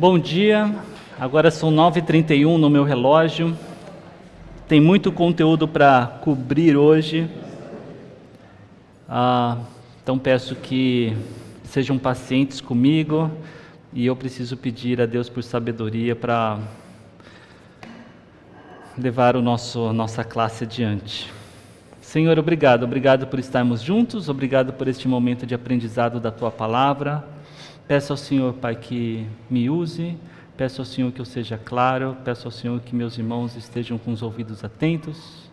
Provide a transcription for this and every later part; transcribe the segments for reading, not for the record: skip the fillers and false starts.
Bom dia, agora são 9h31 no meu relógio, tem muito conteúdo para cobrir hoje, então peço que sejam pacientes comigo e eu preciso pedir a Deus por sabedoria para levar nossa classe adiante. Senhor, obrigado por estarmos juntos, obrigado por este momento de aprendizado da Tua Palavra. Peço ao Senhor, Pai, que me use, peço ao Senhor que eu seja claro, peço ao Senhor que meus irmãos estejam com os ouvidos atentos.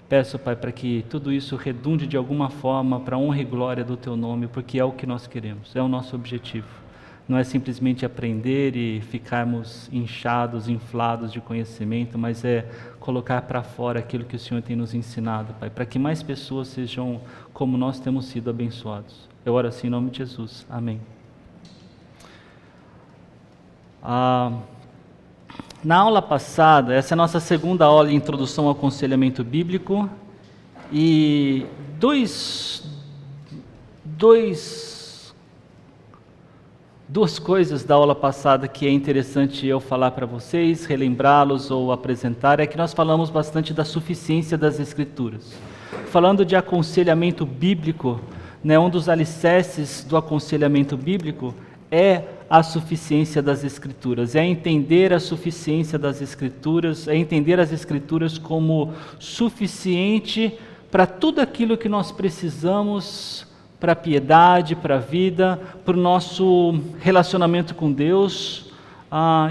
Peço, Pai, para que tudo isso redunde de alguma forma para a honra e glória do Teu nome, porque é o que nós queremos, é o nosso objetivo. Não é simplesmente aprender e ficarmos inchados, inflados de conhecimento, mas é colocar para fora aquilo que o Senhor tem nos ensinado, Pai, para que mais pessoas sejam como nós temos sido abençoados. Eu oro assim em nome de Jesus. Amém. Na aula passada, essa é a nossa segunda aula de introdução ao aconselhamento bíblico, e duas coisas da aula passada que é interessante eu falar para vocês, relembrá-los ou apresentar, é que nós falamos bastante da suficiência das Escrituras. Falando de aconselhamento bíblico, um dos alicerces do aconselhamento bíblico é a suficiência das Escrituras, é entender a suficiência das Escrituras, é entender as Escrituras como suficiente para tudo aquilo que nós precisamos, para a piedade, para a vida, para o nosso relacionamento com Deus,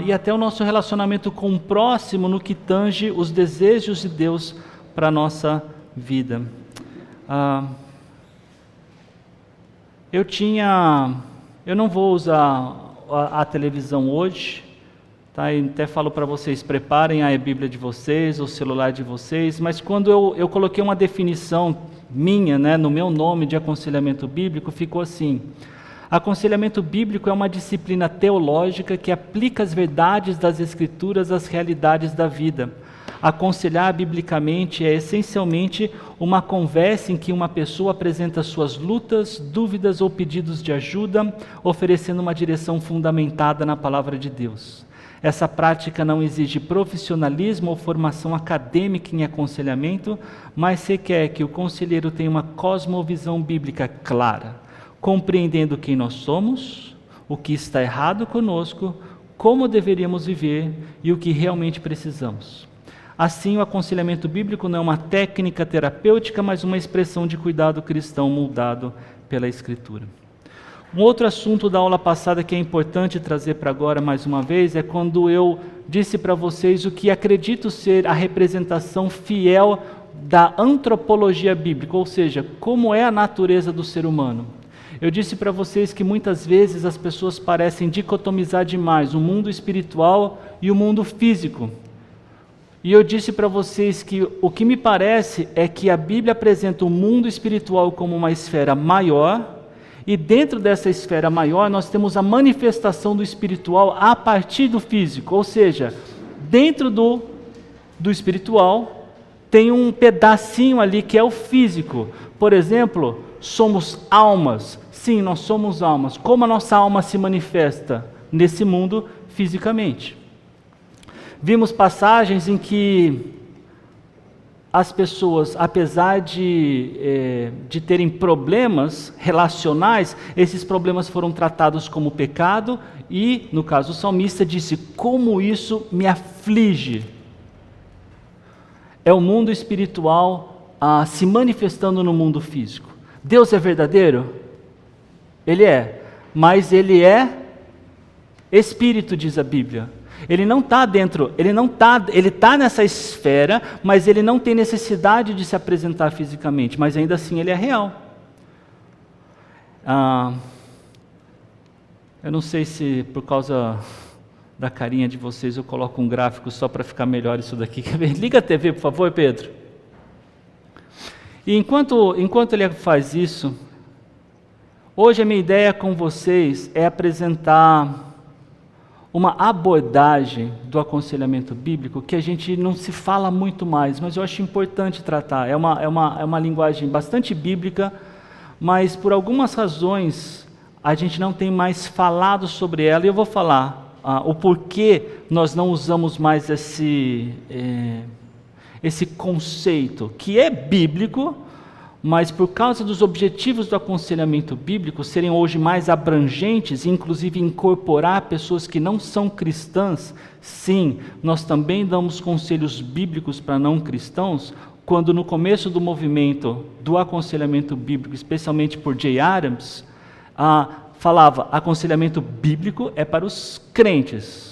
e até o nosso relacionamento com o próximo no que tange os desejos de Deus para a nossa vida. Eu não vou usar a televisão hoje, tá? E até falo para vocês, preparem a Bíblia de vocês, o celular de vocês, mas quando eu coloquei uma definição minha, no meu nome de aconselhamento bíblico, ficou assim: aconselhamento bíblico é uma disciplina teológica que aplica as verdades das Escrituras às realidades da vida. Aconselhar biblicamente é essencialmente uma conversa em que uma pessoa apresenta suas lutas, dúvidas ou pedidos de ajuda, oferecendo uma direção fundamentada na palavra de Deus. Essa prática não exige profissionalismo ou formação acadêmica em aconselhamento, mas requer que o conselheiro tenha uma cosmovisão bíblica clara, compreendendo quem nós somos, o que está errado conosco, como deveríamos viver e o que realmente precisamos. Assim, o aconselhamento bíblico não é uma técnica terapêutica, mas uma expressão de cuidado cristão moldado pela Escritura. Um outro assunto da aula passada que é importante trazer para agora mais uma vez é quando eu disse para vocês o que acredito ser a representação fiel da antropologia bíblica, ou seja, como é a natureza do ser humano. Eu disse para vocês que muitas vezes as pessoas parecem dicotomizar demais o mundo espiritual e o mundo físico. E eu disse para vocês que o que me parece é que a Bíblia apresenta o mundo espiritual como uma esfera maior, e dentro dessa esfera maior nós temos a manifestação do espiritual a partir do físico, ou seja, dentro do espiritual tem um pedacinho ali que é o físico. Por exemplo, somos almas. Sim, nós somos almas. Como a nossa alma se manifesta nesse mundo fisicamente? Vimos passagens em que as pessoas, apesar de terem problemas relacionais, esses problemas foram tratados como pecado e, no caso, o salmista disse: como isso me aflige. É o mundo espiritual se manifestando no mundo físico. Deus é verdadeiro? Ele é, mas Ele é Espírito, diz a Bíblia. Ele não está dentro, ele está nessa esfera, mas ele não tem necessidade de se apresentar fisicamente, mas ainda assim ele é real. Eu não sei se por causa da carinha de vocês eu coloco um gráfico só para ficar melhor isso daqui. Liga a TV, por favor, Pedro. E enquanto ele faz isso, hoje a minha ideia com vocês é apresentar uma abordagem do aconselhamento bíblico que a gente não se fala muito mais, mas eu acho importante tratar. É uma linguagem bastante bíblica, mas por algumas razões a gente não tem mais falado sobre ela, e eu vou falar o porquê nós não usamos mais esse conceito, que é bíblico, mas por causa dos objetivos do aconselhamento bíblico serem hoje mais abrangentes, inclusive incorporar pessoas que não são cristãs, sim, nós também damos conselhos bíblicos para não cristãos, quando no começo do movimento do aconselhamento bíblico, especialmente por Jay Adams, falava, aconselhamento bíblico é para os crentes.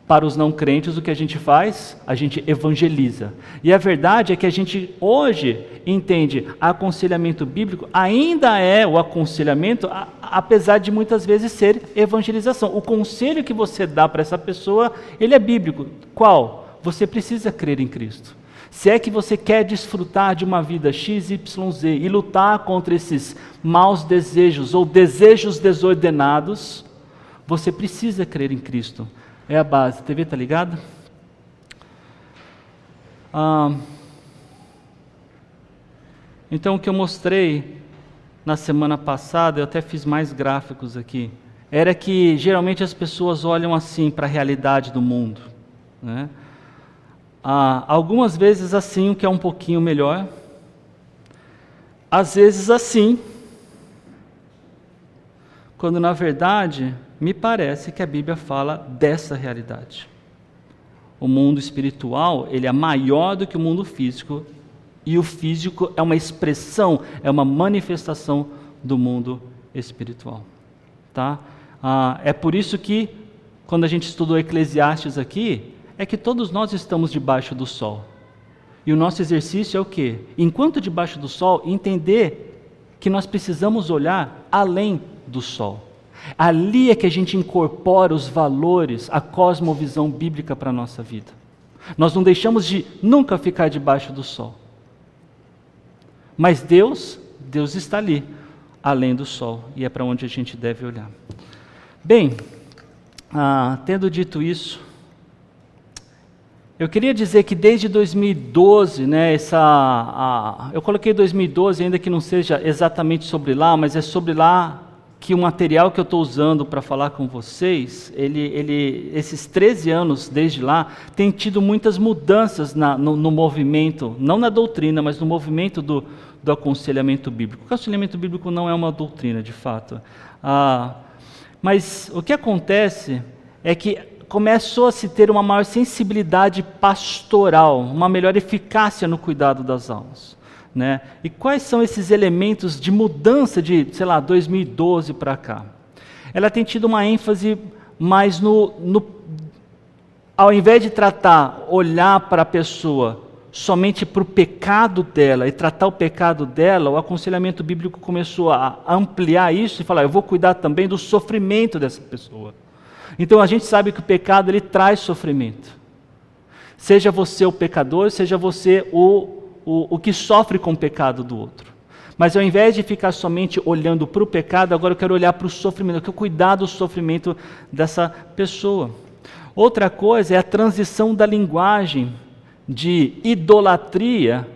Para os não crentes, o que a gente faz? A gente evangeliza. E a verdade é que a gente hoje entende aconselhamento bíblico ainda é o aconselhamento, apesar de muitas vezes ser evangelização. O conselho que você dá para essa pessoa, ele é bíblico. Qual? Você precisa crer em Cristo. Se é que você quer desfrutar de uma vida XYZ e lutar contra esses maus desejos ou desejos desordenados, você precisa crer em Cristo. É a base. A TV está ligada? Então, o que eu mostrei na semana passada, eu até fiz mais gráficos aqui, era que geralmente as pessoas olham assim para a realidade do mundo, né? Algumas vezes assim, o que é um pouquinho melhor, às vezes assim, quando na verdade me parece que a Bíblia fala dessa realidade. O mundo espiritual, ele é maior do que o mundo físico, e o físico é uma expressão, é uma manifestação do mundo espiritual. Tá? É por isso que, quando a gente estudou Eclesiastes aqui, é que todos nós estamos debaixo do sol. E o nosso exercício é o quê? Enquanto debaixo do sol, entender que nós precisamos olhar além do sol. Ali é que a gente incorpora os valores, a cosmovisão bíblica para a nossa vida. Nós não deixamos de nunca ficar debaixo do sol. Mas Deus está ali, além do sol, e é para onde a gente deve olhar. Bem, tendo dito isso, eu queria dizer que desde 2012, né, eu coloquei 2012, ainda que não seja exatamente sobre lá, mas é sobre lá que o material que eu estou usando para falar com vocês, esses 13 anos desde lá, tem tido muitas mudanças no movimento, não na doutrina, mas no movimento do aconselhamento bíblico. O aconselhamento bíblico não é uma doutrina, de fato. Mas o que acontece é que começou a se ter uma maior sensibilidade pastoral, uma melhor eficácia no cuidado das almas. Né? E quais são esses elementos de mudança de, 2012 para cá? Ela tem tido uma ênfase mais ao invés de olhar para a pessoa somente para o pecado dela e tratar o pecado dela, o aconselhamento bíblico começou a ampliar isso e falar, eu vou cuidar também do sofrimento dessa pessoa. Então a gente sabe que o pecado ele traz sofrimento. Seja você o pecador, seja você o que sofre com o pecado do outro. Mas ao invés de ficar somente olhando para o pecado, agora eu quero olhar para o sofrimento, eu quero cuidar do sofrimento dessa pessoa. Outra coisa é a transição da linguagem de idolatria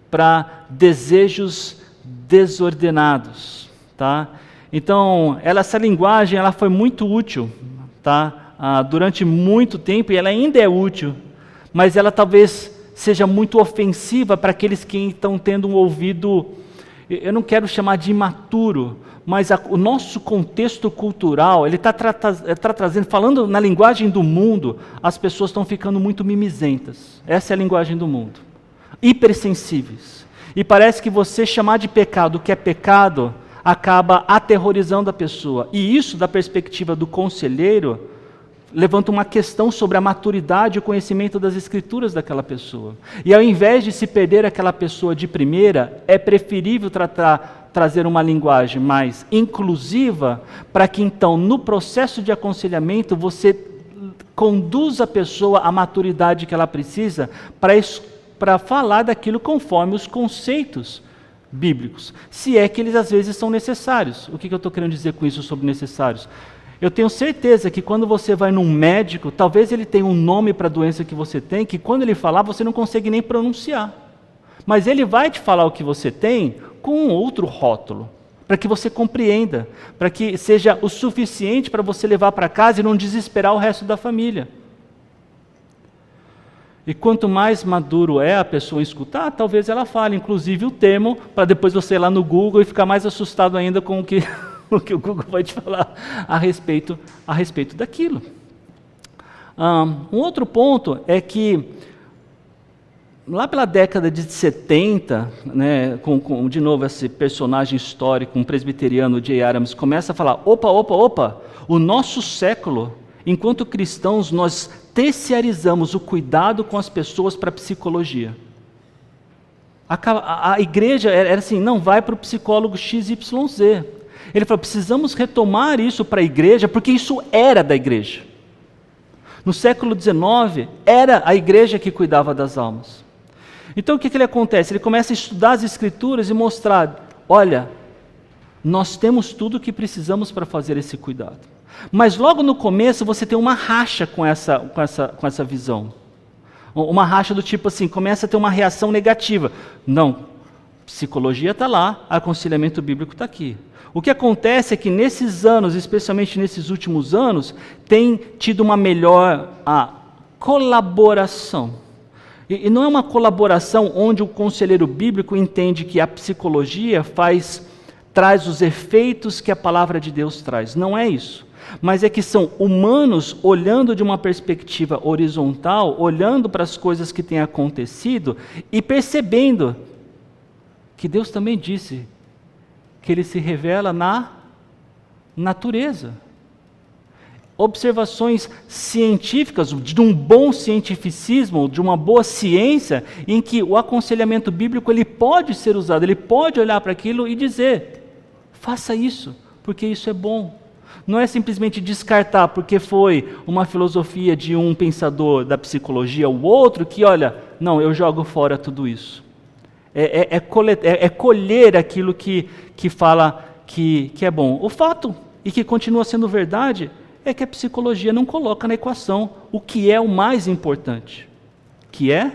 para desejos desordenados. Tá? Então, essa linguagem ela foi muito útil, tá? Durante muito tempo, e ela ainda é útil, mas ela talvez seja muito ofensiva para aqueles que estão tendo um ouvido, eu não quero chamar de imaturo, mas o nosso contexto cultural, ele está trazendo, falando na linguagem do mundo, as pessoas estão ficando muito mimizentas. Essa é a linguagem do mundo. Hipersensíveis. E parece que você chamar de pecado o que é pecado, acaba aterrorizando a pessoa. E isso, da perspectiva do conselheiro, levanta uma questão sobre a maturidade e o conhecimento das escrituras daquela pessoa. E ao invés de se perder aquela pessoa de primeira, é preferível trazer uma linguagem mais inclusiva, para que então, no processo de aconselhamento, você conduza a pessoa à maturidade que ela precisa para falar daquilo conforme os conceitos bíblicos, se é que eles às vezes são necessários. O que eu estou querendo dizer com isso sobre necessários? Eu tenho certeza que quando você vai num médico, talvez ele tenha um nome para a doença que você tem, que quando ele falar você não consegue nem pronunciar. Mas ele vai te falar o que você tem com um outro rótulo, para que você compreenda, para que seja o suficiente para você levar para casa e não desesperar o resto da família. E quanto mais maduro é a pessoa em escutar, talvez ela fale, inclusive, o termo, para depois você ir lá no Google e ficar mais assustado ainda com o que o Google vai te falar a respeito daquilo. Um outro ponto é que, lá pela década de 70, né, com de novo esse personagem histórico, um presbiteriano, J. Adams, começa a falar, opa, o nosso século, enquanto cristãos, nós terciarizamos o cuidado com as pessoas para a psicologia. A igreja era assim, não, vai para o psicólogo XYZ. Ele falou, precisamos retomar isso para a igreja, porque isso era da igreja. No século XIX, era a igreja que cuidava das almas. Então o que ele acontece? Ele começa a estudar as escrituras e mostrar, olha, nós temos tudo o que precisamos para fazer esse cuidado. Mas logo no começo você tem uma racha com essa visão. Uma racha do tipo assim, começa a ter uma reação negativa. Não, psicologia está lá, aconselhamento bíblico está aqui. O que acontece é que nesses anos, especialmente nesses últimos anos, tem tido uma melhor colaboração. E não é uma colaboração onde o conselheiro bíblico entende que a psicologia traz os efeitos que a palavra de Deus traz. Não é isso. Mas é que são humanos olhando de uma perspectiva horizontal, olhando para as coisas que têm acontecido e percebendo que Deus também disse que Ele se revela na natureza. Observações científicas, de um bom cientificismo, de uma boa ciência, em que o aconselhamento bíblico ele pode ser usado, ele pode olhar para aquilo e dizer, faça isso, porque isso é bom. Não é simplesmente descartar porque foi uma filosofia de um pensador da psicologia ou outro que, olha, não, eu jogo fora tudo isso. É colher aquilo que fala que é bom. O fato, e que continua sendo verdade, é que a psicologia não coloca na equação o que é o mais importante, que é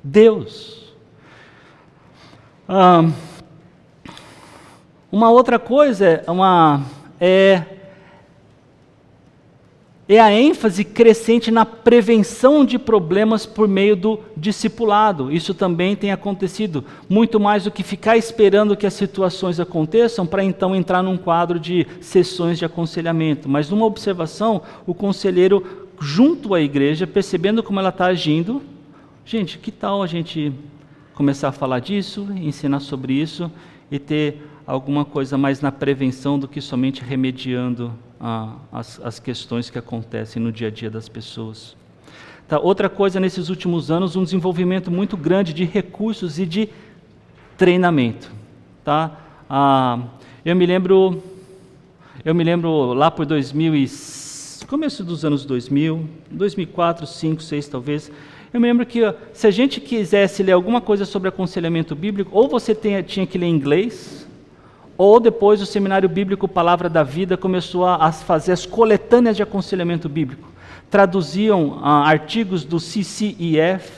Deus. Uma outra coisa é a ênfase crescente na prevenção de problemas por meio do discipulado. Isso também tem acontecido, muito mais do que ficar esperando que as situações aconteçam para então entrar num quadro de sessões de aconselhamento. Mas numa observação, o conselheiro junto à igreja, percebendo como ela está agindo, gente, que tal a gente começar a falar disso, ensinar sobre isso e ter alguma coisa mais na prevenção do que somente remediando as questões que acontecem no dia a dia das pessoas. Tá, outra coisa, nesses últimos anos, um desenvolvimento muito grande de recursos e de treinamento. Tá? Eu me lembro lá por começo dos anos 2000, 2004, 2005, 2006 talvez, eu me lembro que se a gente quisesse ler alguma coisa sobre aconselhamento bíblico, ou você tinha que ler em inglês, ou depois o Seminário Bíblico Palavra da Vida começou a fazer as coletâneas de aconselhamento bíblico. Traduziam artigos do CCEF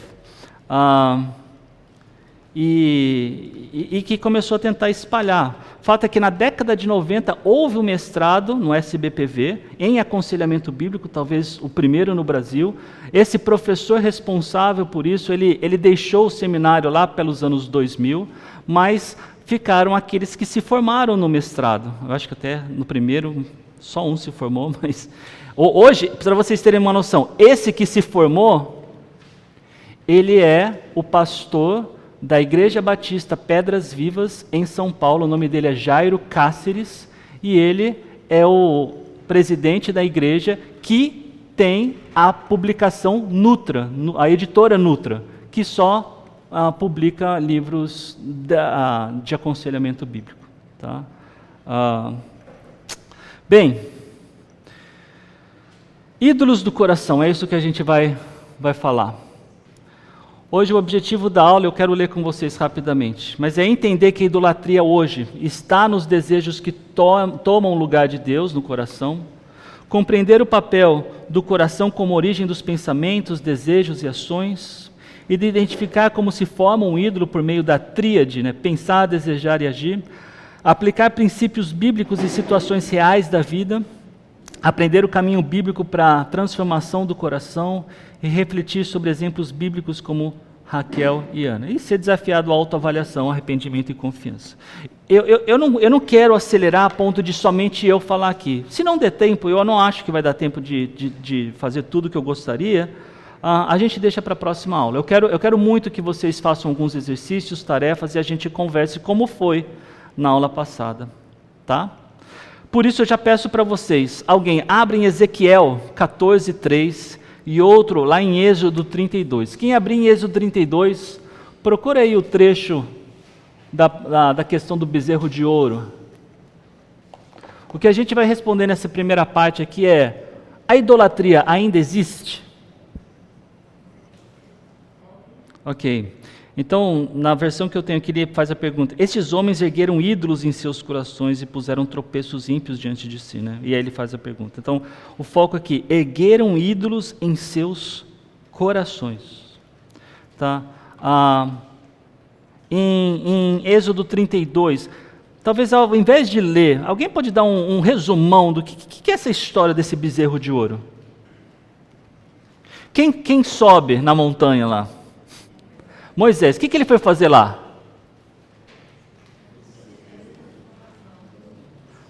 e que começou a tentar espalhar. O fato é que na década de 90 houve um mestrado no SBPV em aconselhamento bíblico, talvez o primeiro no Brasil. Esse professor responsável por isso, ele deixou o seminário lá pelos anos 2000, mas ficaram aqueles que se formaram no mestrado. Eu acho que até no primeiro só um se formou, mas hoje, para vocês terem uma noção, esse que se formou, ele é o pastor da Igreja Batista Pedras Vivas em São Paulo. O nome dele é Jairo Cáceres e ele é o presidente da igreja que tem a publicação Nutra, a editora Nutra, que só publica livros de aconselhamento bíblico. Tá? Bem, ídolos do coração, é isso que a gente vai falar. Hoje o objetivo da aula, eu quero ler com vocês rapidamente, mas é entender que a idolatria hoje está nos desejos que tomam lugar de Deus no coração, compreender o papel do coração como origem dos pensamentos, desejos e ações, e de identificar como se forma um ídolo por meio da tríade, né? Pensar, desejar e agir, aplicar princípios bíblicos e situações reais da vida, aprender o caminho bíblico para a transformação do coração e refletir sobre exemplos bíblicos como Raquel e Ana. E ser desafiado à autoavaliação, arrependimento e confiança. Eu não quero acelerar a ponto de somente eu falar aqui. Se não der tempo, eu não acho que vai dar tempo de fazer tudo o que eu gostaria, a gente deixa para a próxima aula. Eu quero muito que vocês façam alguns exercícios, tarefas, e a gente converse como foi na aula passada. Tá? Por isso eu já peço para vocês, alguém abre em Ezequiel 14:3 e outro lá em Êxodo 32. Quem abrir em Êxodo 32, procura aí o trecho da questão do bezerro de ouro. O que a gente vai responder nessa primeira parte aqui é: a idolatria ainda existe? Ok. Então, na versão que eu tenho aqui, ele faz a pergunta: estes homens ergueram ídolos em seus corações e puseram tropeços ímpios diante de si, né? E aí ele faz a pergunta. Então, o foco aqui: ergueram ídolos em seus corações. Tá? Em Êxodo 32, talvez ao invés de ler, alguém pode dar um resumão do que é essa história desse bezerro de ouro? Quem sobe na montanha lá? Moisés, o que ele foi fazer lá?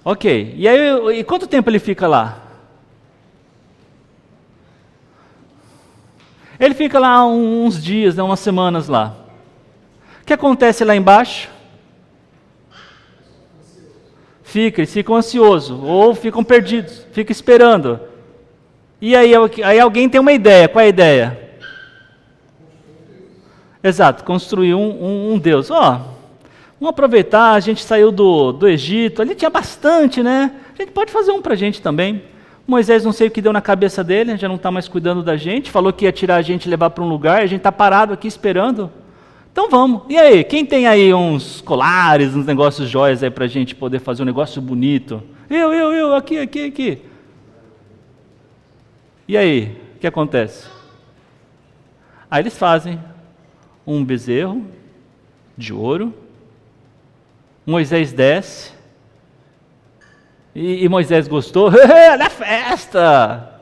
Ok, e quanto tempo ele fica lá? Ele fica lá uns dias, né, umas semanas lá. O que acontece lá embaixo? Eles ficam ansiosos, ou ficam perdidos, ficam esperando. E aí alguém tem uma ideia, qual é a ideia? Exato, construir um Deus. Vamos aproveitar, a gente saiu do Egito, ali tinha bastante, né? A gente pode fazer um para a gente também. Moisés, não sei o que deu na cabeça dele, já não está mais cuidando da gente, falou que ia tirar a gente e levar para um lugar, a gente está parado aqui esperando. Então vamos. E aí, quem tem aí uns colares, uns negócios jóias aí para a gente poder fazer um negócio bonito? Eu, aqui. E aí, o que acontece? Aí eles fazem um bezerro de ouro, Moisés desce, e Moisés gostou, olha a festa,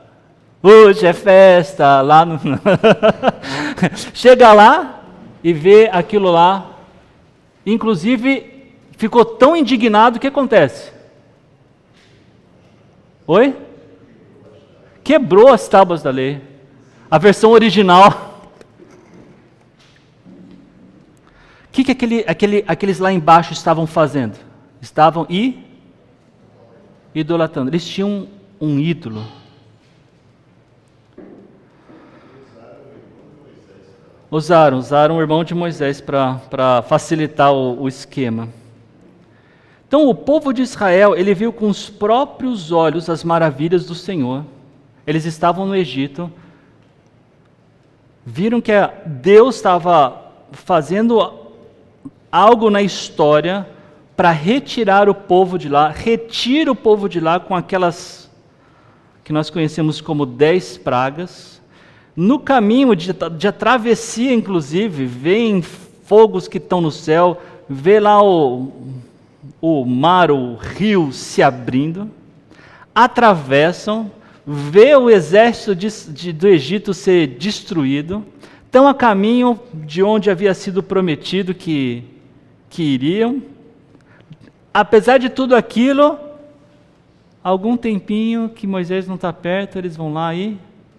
hoje é festa, lá no... Chega lá e vê aquilo lá, inclusive ficou tão indignado, o que acontece? Oi? Quebrou as tábuas da lei, a versão original. O que aqueles lá embaixo estavam fazendo? Estavam idolatrando. Eles tinham um ídolo. Usaram o irmão de Moisés para facilitar o esquema. Então o povo de Israel, ele viu com os próprios olhos as maravilhas do Senhor. Eles estavam no Egito, viram que Deus estava fazendo algo na história para retirar o povo de lá, retira o povo de lá com aquelas que nós conhecemos como 10 pragas. No caminho de travessia, inclusive, vêem fogos que estão no céu, vê lá o mar, o rio se abrindo, atravessam, vê o exército do Egito ser destruído, estão a caminho de onde havia sido prometido que iriam. Apesar de tudo aquilo, algum tempinho que Moisés não está perto, eles vão lá e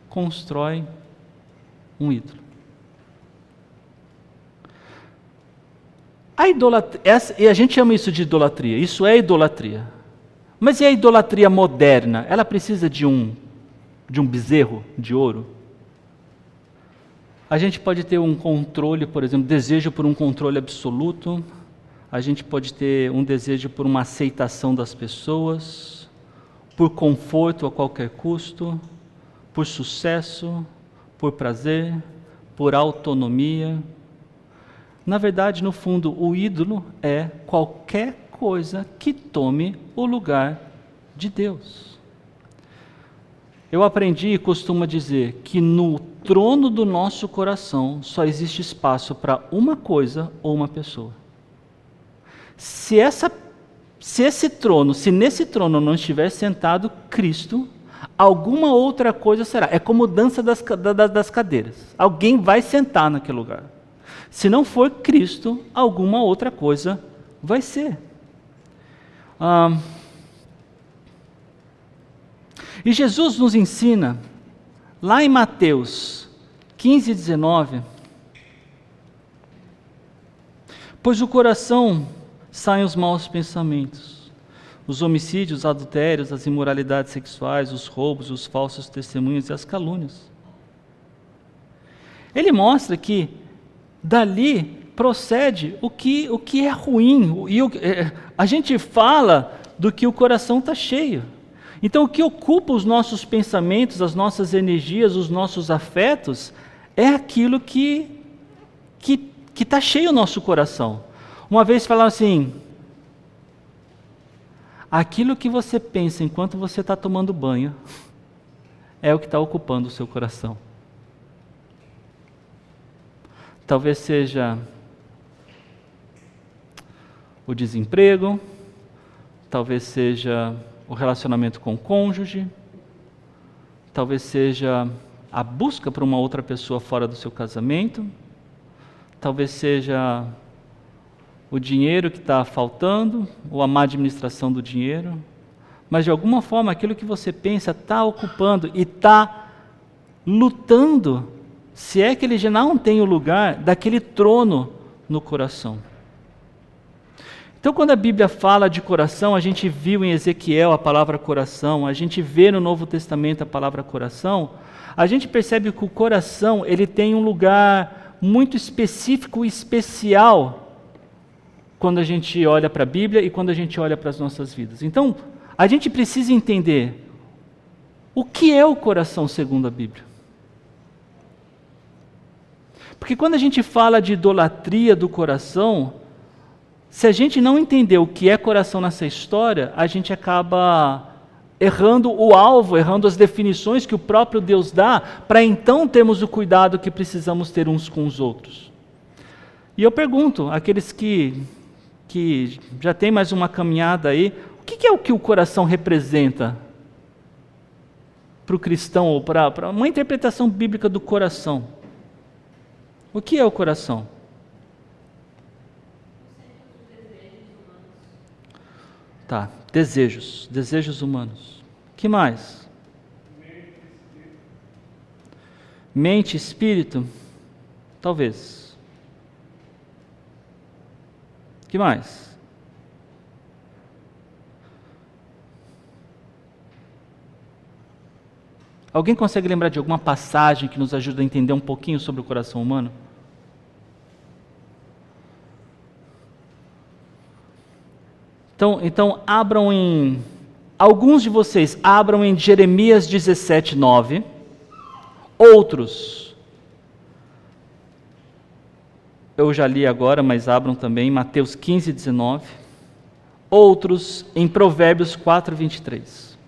constroem um ídolo. A idolatria, e a gente chama isso de idolatria, isso é idolatria. Mas e a idolatria moderna? Ela precisa de um bezerro de ouro? A gente pode ter um controle, por exemplo, desejo por um controle absoluto. A gente pode ter um desejo por uma aceitação das pessoas, por conforto a qualquer custo, por sucesso, por prazer, por autonomia. Na verdade, no fundo, o ídolo é qualquer coisa que tome o lugar de Deus. Eu aprendi e costumo dizer que no trono do nosso coração só existe espaço para uma coisa ou uma pessoa. Se nesse trono não estiver sentado Cristo, alguma outra coisa será. É como dança das cadeiras. Alguém vai sentar naquele lugar. Se não for Cristo, alguma outra coisa vai ser. E Jesus nos ensina, lá em Mateus 15, 19, pois do coração saem os maus pensamentos, os homicídios, os adultérios, as imoralidades sexuais, os roubos, os falsos testemunhos e as calúnias. Ele mostra que dali procede o que é ruim, a gente fala do que o coração está cheio. Então, o que ocupa os nossos pensamentos, as nossas energias, os nossos afetos, é aquilo que está cheio o nosso coração. Uma vez falaram assim, aquilo que você pensa enquanto você está tomando banho, é o que está ocupando o seu coração. Talvez seja o desemprego, talvez seja o relacionamento com o cônjuge, talvez seja a busca por uma outra pessoa fora do seu casamento, talvez seja o dinheiro que está faltando, ou a má administração do dinheiro, mas de alguma forma aquilo que você pensa está ocupando e está lutando, se é que ele já não tem o lugar daquele trono no coração. Então, quando a Bíblia fala de coração, a gente viu em Ezequiel a palavra coração, a gente vê no Novo Testamento a palavra coração, a gente percebe que o coração ele tem um lugar muito específico e especial quando a gente olha para a Bíblia e quando a gente olha para as nossas vidas. Então, a gente precisa entender o que é o coração segundo a Bíblia. Porque quando a gente fala de idolatria do coração, se a gente não entender o que é coração nessa história, a gente acaba errando o alvo, errando as definições que o próprio Deus dá, para então termos o cuidado que precisamos ter uns com os outros. E eu pergunto, aqueles que já têm mais uma caminhada aí, o que é o que o coração representa para o cristão, ou para uma interpretação bíblica do coração? O que é o coração? Tá, desejos humanos. Que mais? Mente e espírito? Talvez. Que mais? Alguém consegue lembrar de alguma passagem que nos ajuda a entender um pouquinho sobre o coração humano? Então abram alguns de vocês abram em Jeremias 17, 9, outros, eu já li agora, mas abram também, Mateus 15, 19, outros em Provérbios 4, 23.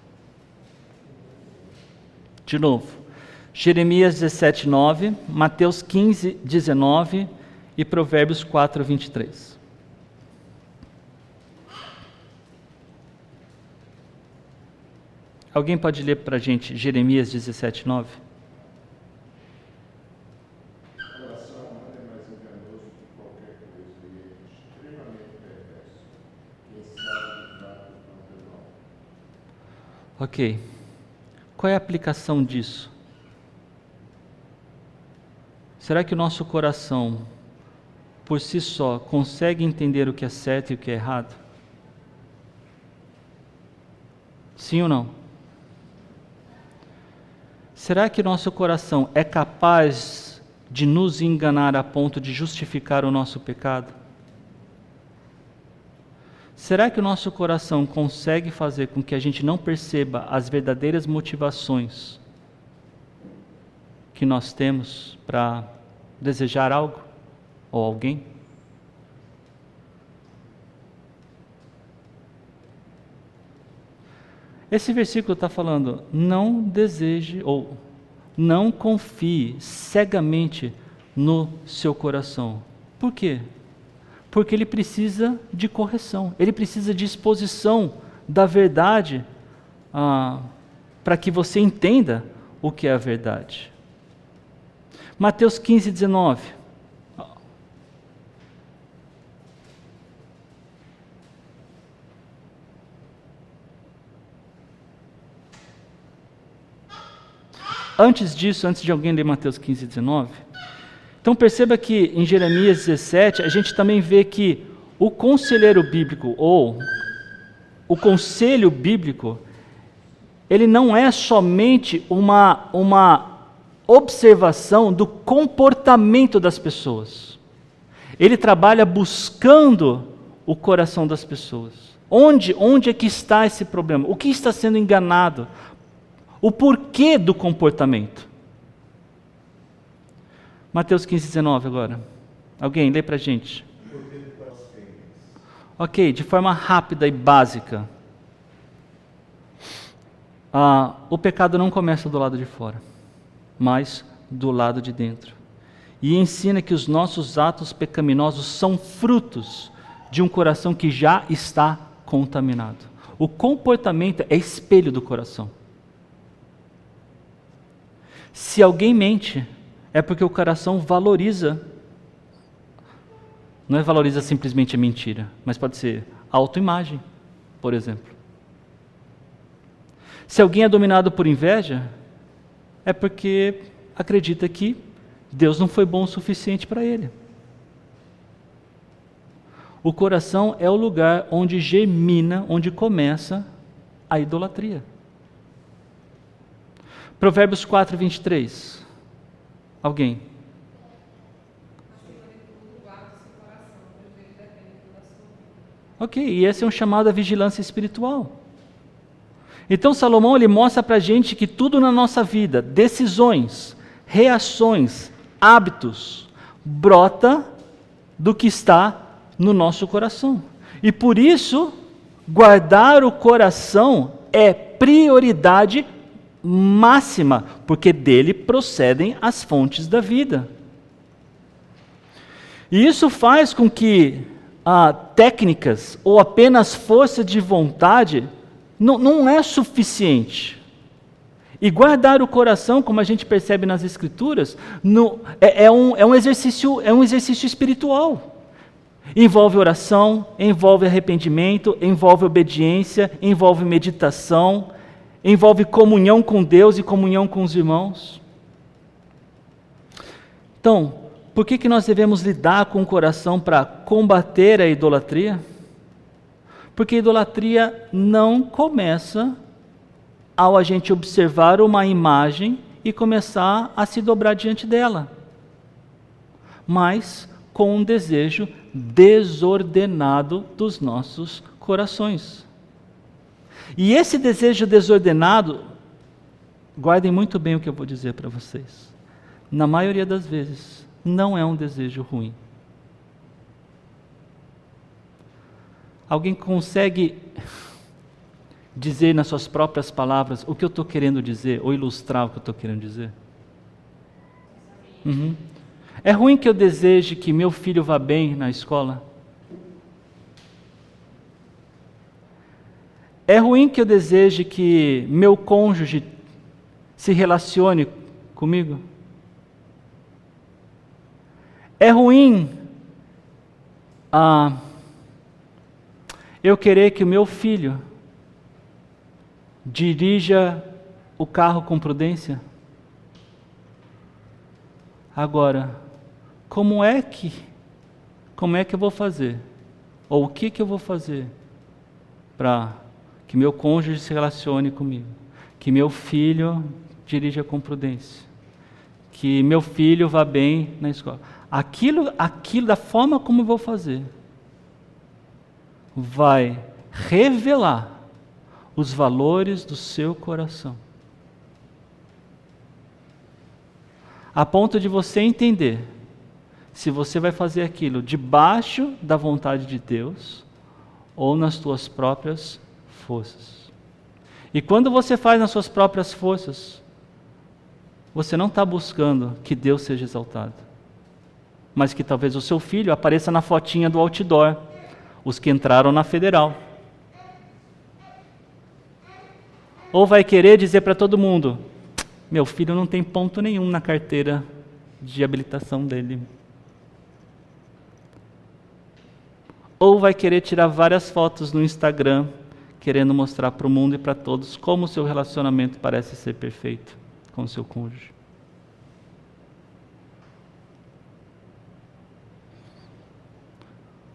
De novo, Jeremias 17, 9, Mateus 15, 19 e Provérbios 4, 23. Alguém pode ler para a gente Jeremias 17, 9? O coração humano é mais enganoso que qualquer coisa e é extremamente perverso. Quem sabe de fato quanto é mal. Ok. Qual é a aplicação disso? Será que o nosso coração, por si só, consegue entender o que é certo e o que é errado? Sim ou não? Será que nosso coração é capaz de nos enganar a ponto de justificar o nosso pecado? Será que o nosso coração consegue fazer com que a gente não perceba as verdadeiras motivações que nós temos para desejar algo ou alguém? Esse versículo está falando, não deseje, ou não confie cegamente no seu coração. Por quê? Porque ele precisa de correção, ele precisa de exposição da verdade, para que você entenda o que é a verdade. Mateus 15, 19. Antes disso, antes de alguém ler Mateus 15, 19, então perceba que em Jeremias 17, a gente também vê que o conselheiro bíblico, ou o conselho bíblico, ele não é somente uma observação do comportamento das pessoas. Ele trabalha buscando o coração das pessoas. Onde é que está esse problema? O que está sendo enganado? O porquê do comportamento. Mateus 15, 19 agora. Alguém, lê para a gente. Ok, de forma rápida e básica. O pecado não começa do lado de fora, mas do lado de dentro. E ensina que os nossos atos pecaminosos são frutos de um coração que já está contaminado. O comportamento é espelho do coração. Se alguém mente, é porque o coração valoriza, não é valoriza simplesmente a mentira, mas pode ser a autoimagem, por exemplo. Se alguém é dominado por inveja, é porque acredita que Deus não foi bom o suficiente para ele. O coração é o lugar onde germina, onde começa a idolatria. Provérbios 4, 23. Alguém? Ok, e esse é um chamado à vigilância espiritual. Então Salomão ele mostra para a gente que tudo na nossa vida, decisões, reações, hábitos, brota do que está no nosso coração. E por isso, guardar o coração é prioridade máxima, porque dele procedem as fontes da vida. E isso faz com que técnicas ou apenas força de vontade não é suficiente. E guardar o coração, como a gente percebe nas Escrituras, é um exercício espiritual. Envolve oração, envolve arrependimento, envolve obediência, envolve meditação, envolve comunhão com Deus e comunhão com os irmãos. Então, por que nós devemos lidar com o coração para combater a idolatria? Porque a idolatria não começa ao a gente observar uma imagem e começar a se dobrar diante dela, mas com um desejo desordenado dos nossos corações. E esse desejo desordenado, guardem muito bem o que eu vou dizer para vocês, na maioria das vezes, não é um desejo ruim. Alguém consegue dizer nas suas próprias palavras o que eu estou querendo dizer, ou ilustrar o que eu estou querendo dizer? É ruim que eu deseje que meu filho vá bem na escola? É ruim que eu deseje que meu cônjuge se relacione comigo? É ruim eu querer que o meu filho dirija o carro com prudência? Agora, como é que eu vou fazer? Ou o que eu vou fazer para que meu cônjuge se relacione comigo? Que meu filho dirija com prudência? Que meu filho vá bem na escola? Aquilo da forma como eu vou fazer, vai revelar os valores do seu coração. A ponto de você entender se você vai fazer aquilo debaixo da vontade de Deus ou nas suas próprias forças. E quando você faz nas suas próprias forças, você não está buscando que Deus seja exaltado, mas que talvez o seu filho apareça na fotinha do outdoor, os que entraram na federal. Ou vai querer dizer para todo mundo, meu filho não tem ponto nenhum na carteira de habilitação dele. Ou vai querer tirar várias fotos no Instagram, querendo mostrar para o mundo e para todos como o seu relacionamento parece ser perfeito com o seu cônjuge.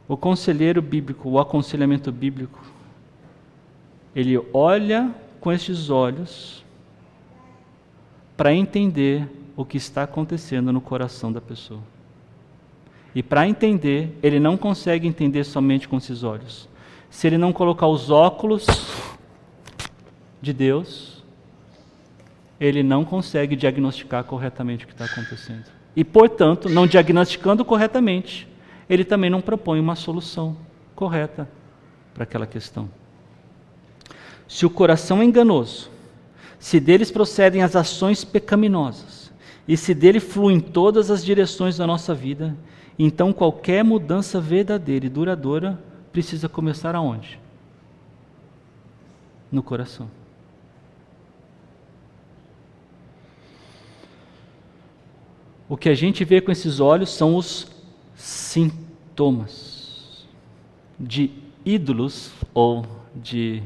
O conselheiro bíblico, o aconselhamento bíblico, ele olha com estes olhos para entender o que está acontecendo no coração da pessoa. E para entender, ele não consegue entender somente com esses olhos. Se ele não colocar os óculos de Deus, ele não consegue diagnosticar corretamente o que está acontecendo. E, portanto, não diagnosticando corretamente, ele também não propõe uma solução correta para aquela questão. Se o coração é enganoso, se deles procedem as ações pecaminosas, e se dele fluem todas as direções da nossa vida, então qualquer mudança verdadeira e duradoura precisa começar aonde? No coração. O que a gente vê com esses olhos são os sintomas de ídolos ou de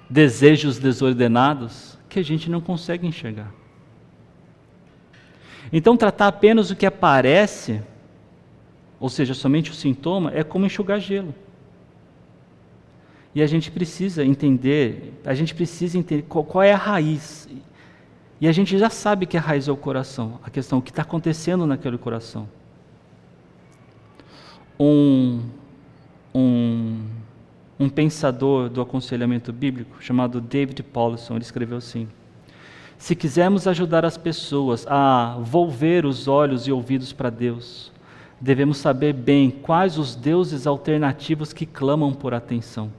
desejos desordenados que a gente não consegue enxergar. Então, tratar apenas o que aparece, ou seja, somente o sintoma, é como enxugar gelo. E a gente precisa entender qual é a raiz. E a gente já sabe que a raiz é o coração, a questão, o que está acontecendo naquele coração. Um pensador do aconselhamento bíblico, chamado David Powlison, ele escreveu assim: se quisermos ajudar as pessoas a volver os olhos e ouvidos para Deus, devemos saber bem quais os deuses alternativos que clamam por atenção.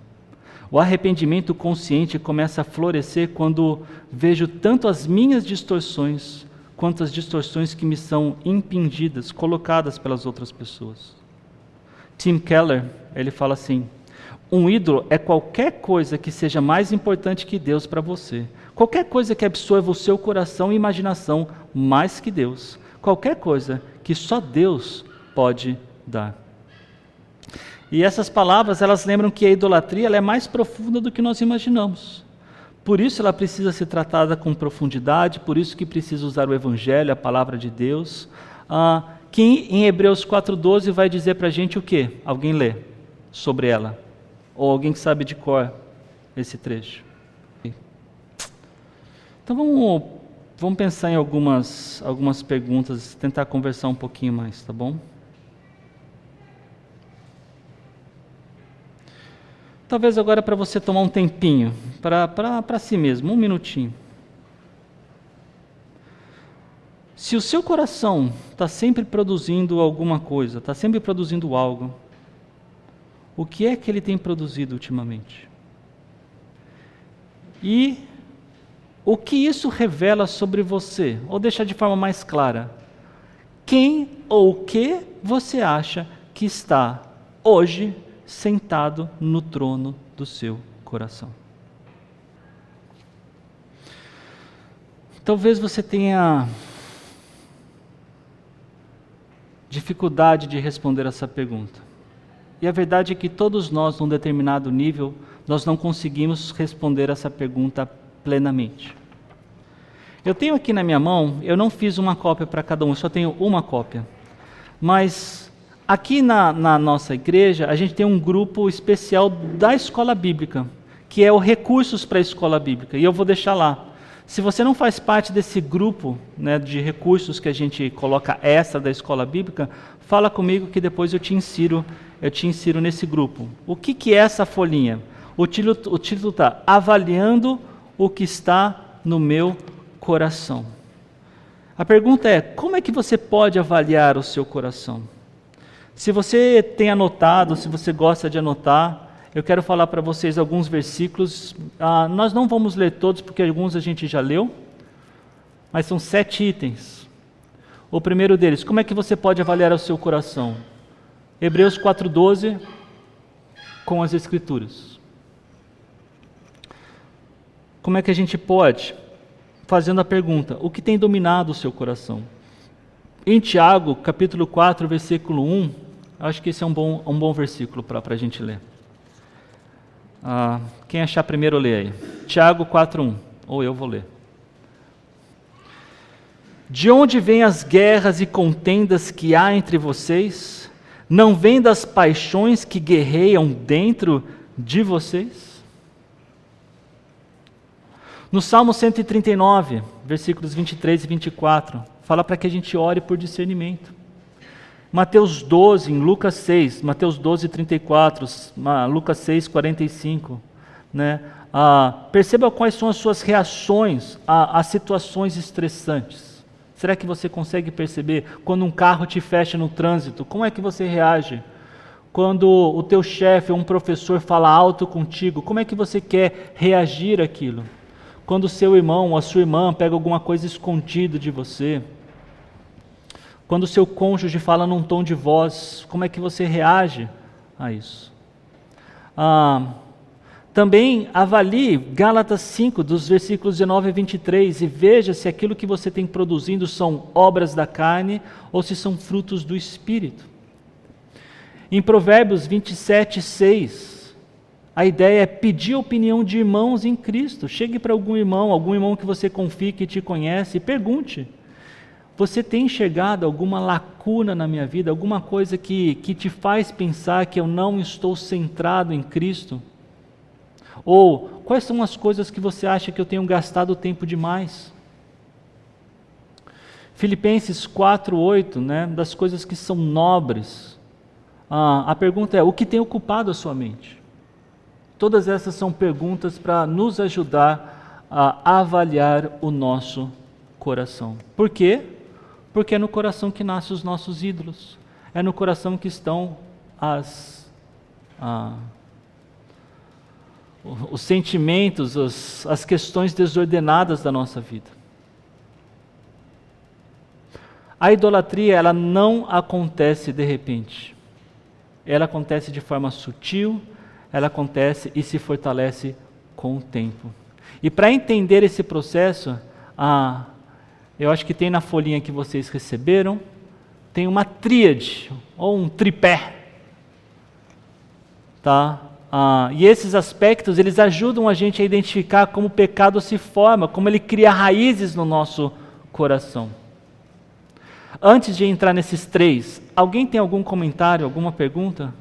O arrependimento consciente começa a florescer quando vejo tanto as minhas distorções, quanto as distorções que me são impingidas, colocadas pelas outras pessoas. Tim Keller, ele fala assim: um ídolo é qualquer coisa que seja mais importante que Deus para você. Qualquer coisa que absorva o seu coração e imaginação mais que Deus. Qualquer coisa que só Deus pode dar. E essas palavras, elas lembram que a idolatria ela é mais profunda do que nós imaginamos. Por isso ela precisa ser tratada com profundidade, por isso que precisa usar o Evangelho, a palavra de Deus. Que em Hebreus 4,12 vai dizer para a gente o quê? Alguém lê sobre ela? Ou alguém que sabe de cor esse trecho? Então vamos pensar em algumas perguntas, tentar conversar um pouquinho mais, tá bom? Talvez agora para você tomar um tempinho, para si mesmo, um minutinho. Se o seu coração está sempre produzindo alguma coisa, está sempre produzindo algo, o que é que ele tem produzido ultimamente? E o que isso revela sobre você? Ou deixar de forma mais clara, quem ou o que você acha que está hoje sentado no trono do seu coração? Talvez você tenha dificuldade de responder essa pergunta. E a verdade é que todos nós, num determinado nível, nós não conseguimos responder essa pergunta plenamente. Eu tenho aqui na minha mão, eu não fiz uma cópia para cada um, eu só tenho uma cópia. Mas aqui na nossa igreja, a gente tem um grupo especial da escola bíblica, que é o Recursos para a Escola Bíblica, e eu vou deixar lá. Se você não faz parte desse grupo, né, de recursos que a gente coloca extra da escola bíblica, fala comigo que depois eu te insiro nesse grupo. O que é essa folhinha? O título está Avaliando o que está no meu coração. A pergunta é, como é que você pode avaliar o seu coração? Se você tem anotado, se você gosta de anotar, eu quero falar para vocês alguns versículos. Nós não vamos ler todos, porque alguns a gente já leu, mas são 7 itens. O primeiro deles, como é que você pode avaliar o seu coração? Hebreus 4:12, com as Escrituras. Como é que a gente pode? Fazendo a pergunta, o que tem dominado o seu coração? Em Tiago, capítulo 4, versículo 1, acho que esse é um bom versículo para a gente ler. Quem achar primeiro, lê aí. Tiago 4:1, ou eu vou ler. De onde vêm as guerras e contendas que há entre vocês? Não vêm das paixões que guerreiam dentro de vocês? No Salmo 139, versículos 23 e 24, fala para que a gente ore por discernimento. Mateus 12, em Lucas 6, Mateus 12, 34, Lucas 6, 45, né? Perceba quais são as suas reações a situações estressantes. Será que você consegue perceber quando um carro te fecha no trânsito? Como é que você reage? Quando o teu chefe ou um professor fala alto contigo, como é que você quer reagir àquilo? Quando o seu irmão ou a sua irmã pega alguma coisa escondida de você? Quando o seu cônjuge fala num tom de voz, como é que você reage a isso? Também avalie Gálatas 5, dos versículos 19 a 23, e veja se aquilo que você tem produzindo são obras da carne ou se são frutos do Espírito. Em Provérbios 27, 6, a ideia é pedir a opinião de irmãos em Cristo. Chegue para algum irmão que você confie, que te conhece, e pergunte: você tem enxergado alguma lacuna na minha vida, alguma coisa que te faz pensar que eu não estou centrado em Cristo? Ou quais são as coisas que você acha que eu tenho gastado tempo demais? Filipenses 4:8, né, das coisas que são nobres. A pergunta é: o que tem ocupado a sua mente? Todas essas são perguntas para nos ajudar a avaliar o nosso coração. Por quê? Porque é no coração que nascem os nossos ídolos. É no coração que estão os sentimentos, as questões desordenadas da nossa vida. A idolatria, ela não acontece de repente. Ela acontece de forma sutil, ela acontece e se fortalece com o tempo. E para entender esse processo, eu acho que tem na folhinha que vocês receberam, tem uma tríade, ou um tripé. Tá? E esses aspectos, eles ajudam a gente a identificar como o pecado se forma, como ele cria raízes no nosso coração. Antes de entrar nesses 3, alguém tem algum comentário, alguma pergunta?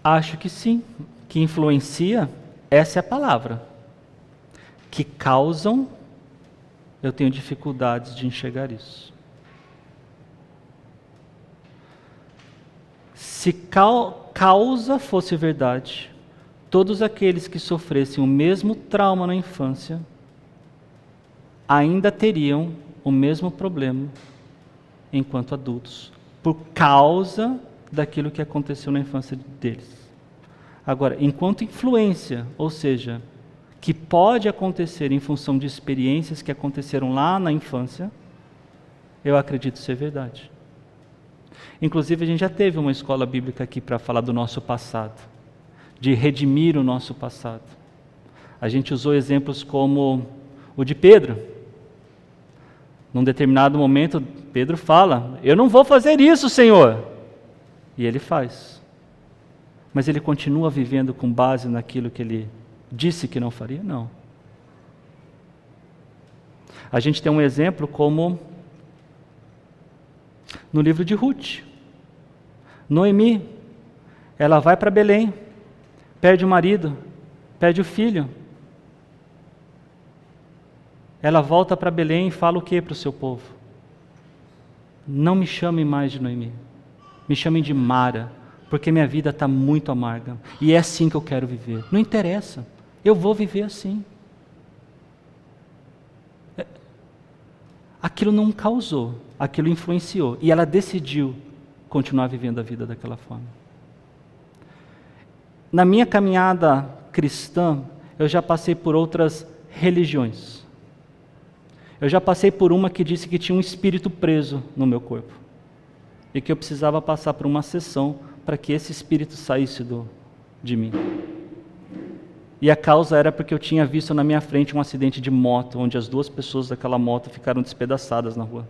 Acho que sim, que influencia, essa é a palavra. Que causam, eu tenho dificuldades de enxergar isso. Se causa fosse verdade, todos aqueles que sofressem o mesmo trauma na infância ainda teriam o mesmo problema enquanto adultos, por causa daquilo que aconteceu na infância deles. Agora, enquanto influência, ou seja, que pode acontecer em função de experiências que aconteceram lá na infância, eu acredito ser verdade. Inclusive, a gente já teve uma escola bíblica aqui para falar do nosso passado, de redimir o nosso passado. A gente usou exemplos como o de Pedro. Num determinado momento, Pedro fala: eu não vou fazer isso, Senhor. E ele faz. Mas ele continua vivendo com base naquilo que ele disse que não faria? Não. A gente tem um exemplo como no livro de Ruth. Noemi, ela vai para Belém, perde o marido, perde o filho. Ela volta para Belém e fala o que para o seu povo? Não me chamem mais de Noemi, me chamem de Mara, porque minha vida está muito amarga, e é assim que eu quero viver. Não interessa, eu vou viver assim. Aquilo não causou, aquilo influenciou, e ela decidiu continuar vivendo a vida daquela forma. Na minha caminhada cristã, eu já passei por outras religiões. Eu já passei por uma que disse que tinha um espírito preso no meu corpo. E que eu precisava passar por uma sessão para que esse espírito saísse de mim. E a causa era porque eu tinha visto na minha frente um acidente de moto, onde as 2 pessoas daquela moto ficaram despedaçadas na rua.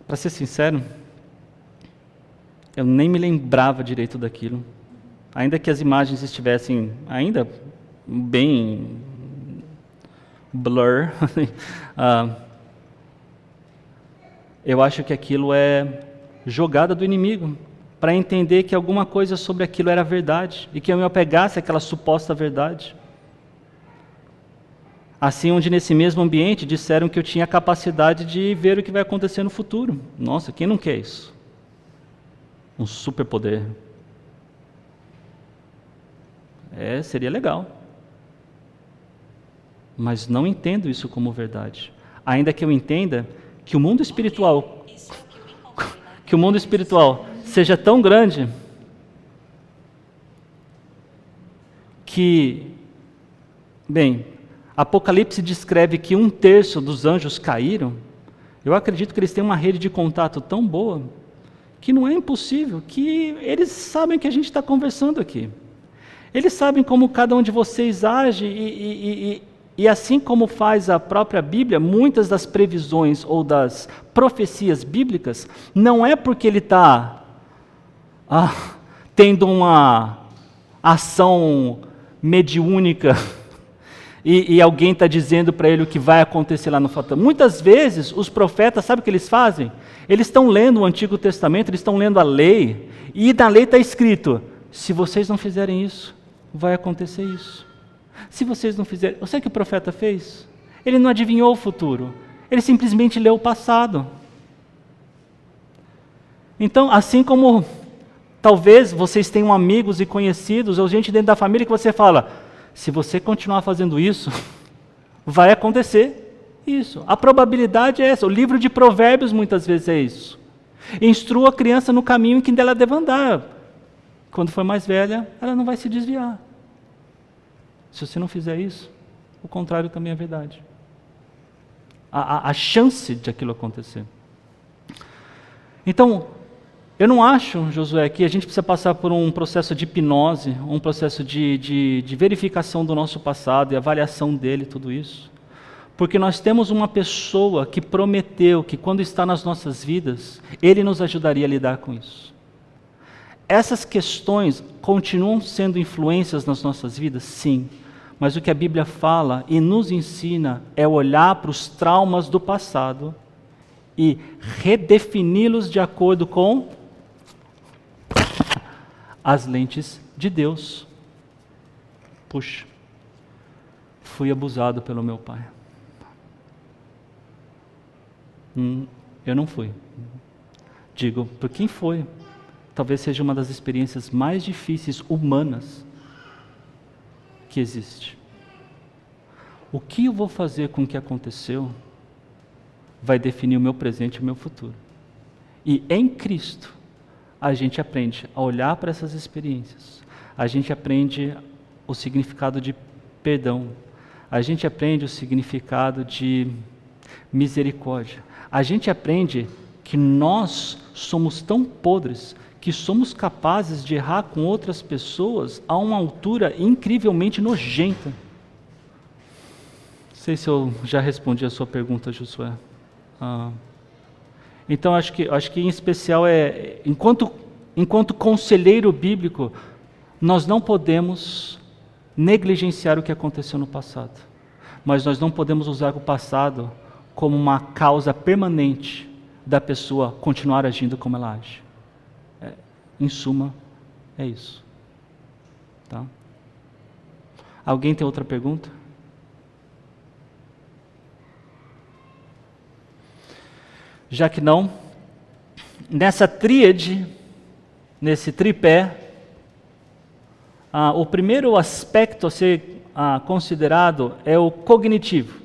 Para ser sincero, eu nem me lembrava direito daquilo. Ainda que as imagens estivessem ainda bem blur, eu acho que aquilo é jogada do inimigo, para entender que alguma coisa sobre aquilo era verdade, e que eu me apegasse àquela suposta verdade. Assim, onde nesse mesmo ambiente disseram que eu tinha a capacidade de ver o que vai acontecer no futuro. Nossa, quem não quer isso? Um superpoder. Seria legal. Mas não entendo isso como verdade. Ainda que eu entenda que o mundo espiritual seja tão grande que, bem, Apocalipse descreve que 1/3 dos anjos caíram. Eu acredito que eles têm uma rede de contato tão boa que não é impossível, que eles sabem que a gente está conversando aqui. Eles sabem como cada um de vocês age e assim como faz a própria Bíblia, muitas das previsões ou das profecias bíblicas, não é porque ele está tendo uma ação mediúnica e alguém está dizendo para ele o que vai acontecer lá no futuro. Muitas vezes os profetas, sabe o que eles fazem? Eles estão lendo o Antigo Testamento, eles estão lendo a lei, e na lei está escrito, se vocês não fizerem isso, vai acontecer isso. Se vocês não fizerem... Você que o profeta fez? Ele não adivinhou o futuro, ele simplesmente leu o passado. Então, assim como talvez vocês tenham amigos e conhecidos, ou gente dentro da família que você fala, se você continuar fazendo isso, vai acontecer isso. A probabilidade é essa. O livro de Provérbios muitas vezes é isso. Instrua a criança no caminho em que ela deve andar. Quando for mais velha, ela não vai se desviar. Se você não fizer isso, o contrário também é verdade. A chance de aquilo acontecer. Então, eu não acho, Josué, que a gente precisa passar por um processo de hipnose, um processo de verificação do nosso passado e avaliação dele, tudo isso. Porque nós temos uma pessoa que prometeu que quando está nas nossas vidas, ele nos ajudaria a lidar com isso. Essas questões continuam sendo influências nas nossas vidas? Sim. Mas o que a Bíblia fala e nos ensina é olhar para os traumas do passado e redefini-los de acordo com as lentes de Deus. Puxa, fui abusado pelo meu pai. Eu não fui. Digo, por quem foi? Talvez seja uma das experiências mais difíceis humanas que existe. O que eu vou fazer com o que aconteceu vai definir o meu presente e o meu futuro. E em Cristo, a gente aprende a olhar para essas experiências. A gente aprende o significado de perdão. A gente aprende o significado de misericórdia. A gente aprende que nós somos tão podres que somos capazes de errar com outras pessoas a uma altura incrivelmente nojenta. Não sei se eu já respondi a sua pergunta, Josué. Então, acho que em especial enquanto conselheiro bíblico, nós não podemos negligenciar o que aconteceu no passado. Mas nós não podemos usar o passado como uma causa permanente da pessoa continuar agindo como ela age. Em suma, é isso. Tá? Alguém tem outra pergunta? Já que não, nessa tríade, nesse tripé, o primeiro aspecto a ser considerado é o cognitivo.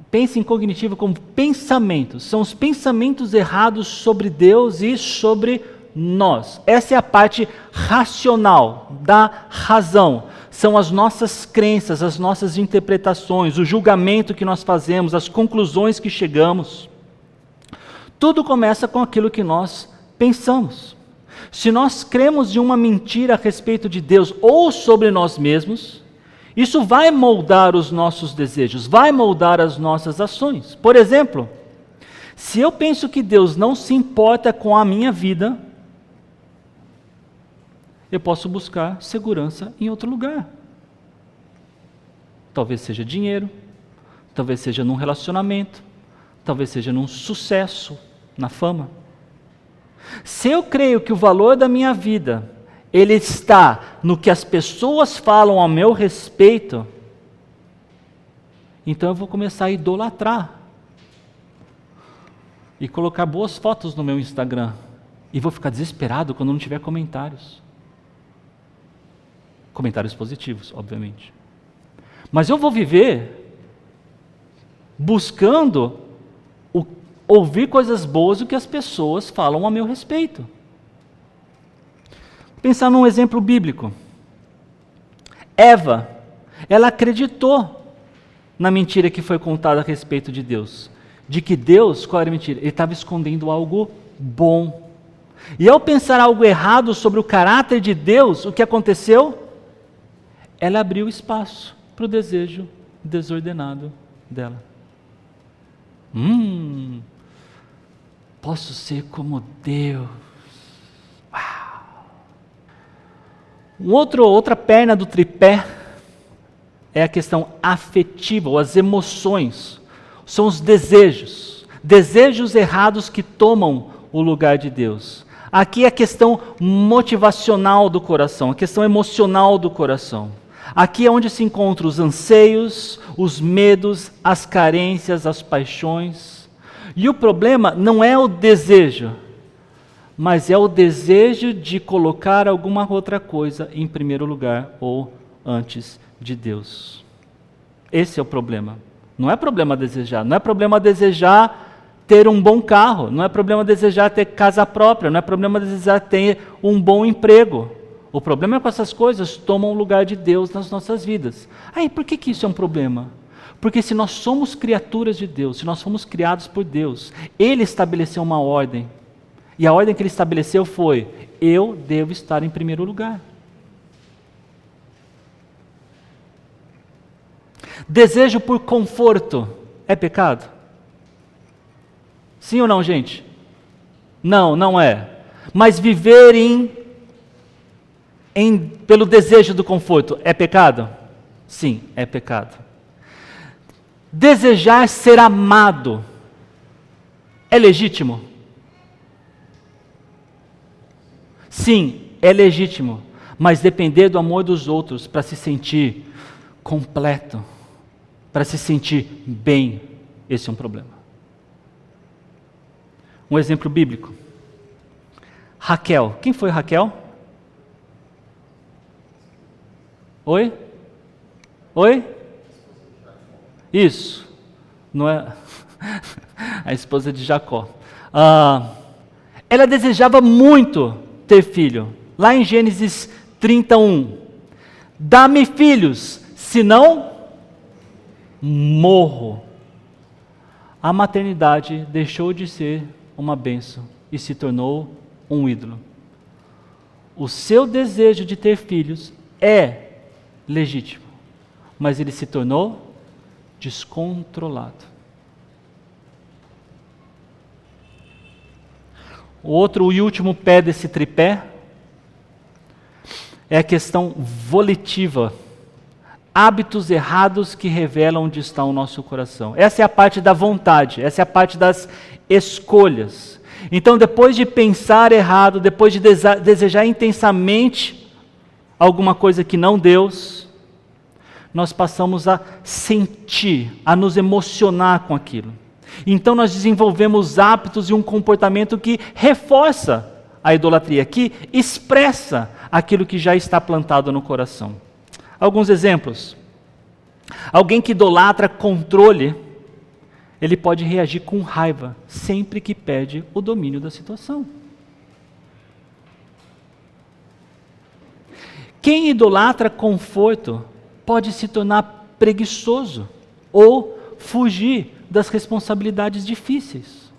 Pense em cognitivo como pensamentos. São os pensamentos errados sobre Deus e sobre nós. Essa é a parte racional, da razão. são as nossas crenças, as nossas interpretações, o julgamento que nós fazemos, as conclusões que chegamos. Tudo começa com aquilo que nós pensamos. Se nós cremos em uma mentira a respeito de Deus ou sobre nós mesmos, isso vai moldar os nossos desejos, vai moldar as nossas ações. Por exemplo, se eu penso que Deus não se importa com a minha vida, eu posso buscar segurança em outro lugar. Talvez seja dinheiro, talvez seja num relacionamento, talvez seja num sucesso, na fama. Se eu creio que o valor da minha vida, ele está no que as pessoas falam a meu respeito, então eu vou começar a idolatrar e colocar boas fotos no meu Instagram e vou ficar desesperado quando não tiver comentários. Comentários positivos, obviamente. Mas eu vou viver buscando ouvir coisas boas do que as pessoas falam a meu respeito. Pensar num exemplo bíblico. Eva, ela acreditou na mentira que foi contada a respeito de Deus. De que Deus, qual era a mentira? Ele estava escondendo algo bom. E ao pensar algo errado sobre o caráter de Deus, o que aconteceu? Ela abriu espaço para o desejo desordenado dela. Posso ser como Deus. Uau! Outra perna do tripé é a questão afetiva, ou as emoções. São os desejos. Desejos errados que tomam o lugar de Deus. Aqui é a questão motivacional do coração, a questão emocional do coração. Aqui é onde se encontram os anseios, os medos, as carências, as paixões. E o problema não é o desejo, mas é o desejo de colocar alguma outra coisa em primeiro lugar ou antes de Deus. Esse é o problema. Não é problema desejar, não é problema desejar ter um bom carro, não é problema desejar ter casa própria, não é problema desejar ter um bom emprego. O problema é que essas coisas tomam o lugar de Deus nas nossas vidas. Aí, por que isso é um problema? Porque se nós somos criaturas de Deus, se nós fomos criados por Deus, Ele estabeleceu uma ordem. E a ordem que Ele estabeleceu foi: eu devo estar em primeiro lugar. Desejo por conforto é pecado? Sim ou não, gente? Não, não é. Mas viver pelo desejo do conforto é pecado? Sim, é pecado. Desejar ser amado é legítimo? Sim, é legítimo. Mas depender do amor dos outros para se sentir completo, para se sentir bem, esse é um problema. Um exemplo bíblico. Raquel. Quem foi Raquel? Oi? Oi? Isso. Não é a esposa de Jacó. Ela desejava muito ter filho. Lá em Gênesis 31. Dá-me filhos, senão morro. A maternidade deixou de ser uma bênção e se tornou um ídolo. O seu desejo de ter filhos é legítimo, mas ele se tornou descontrolado. O outro e último pé desse tripé é a questão volitiva. Hábitos errados que revelam onde está o nosso coração. Essa é a parte da vontade, essa é a parte das escolhas. Então, depois de pensar errado, depois de desejar intensamente alguma coisa que não Deus, nós passamos a sentir, a nos emocionar com aquilo. Então nós desenvolvemos hábitos e um comportamento que reforça a idolatria, que expressa aquilo que já está plantado no coração. Alguns exemplos. Alguém que idolatra controle, ele pode reagir com raiva sempre que perde o domínio da situação. Quem idolatra conforto pode se tornar preguiçoso ou fugir das responsabilidades difíceis.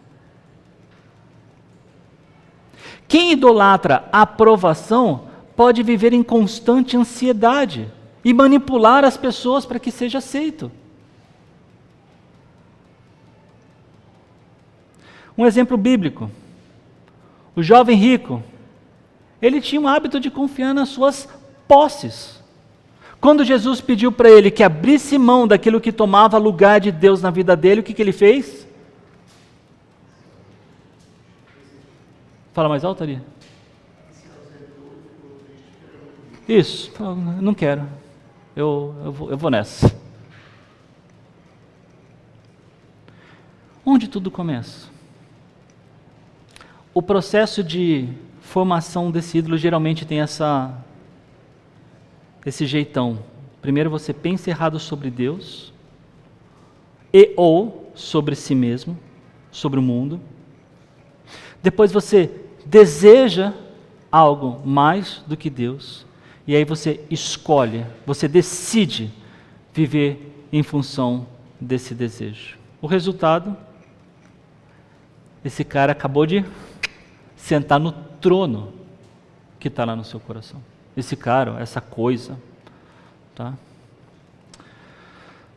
Quem idolatra aprovação pode viver em constante ansiedade e manipular as pessoas para que seja aceito. Um exemplo bíblico. O jovem rico, ele tinha o hábito de confiar nas suas posses. Quando Jesus pediu para ele que abrisse mão daquilo que tomava lugar de Deus na vida dele, o que ele fez? Fala mais alto ali. Isso, não quero. Eu vou nessa. Onde tudo começa? O processo de formação desse ídolo geralmente tem esse jeitão. Primeiro você pensa errado sobre Deus, ou sobre si mesmo, sobre o mundo. Depois você deseja algo mais do que Deus, e aí você escolhe, você decide viver em função desse desejo. O resultado, esse cara acabou de sentar no trono que está lá no seu coração. Esse cara, essa coisa. Tá?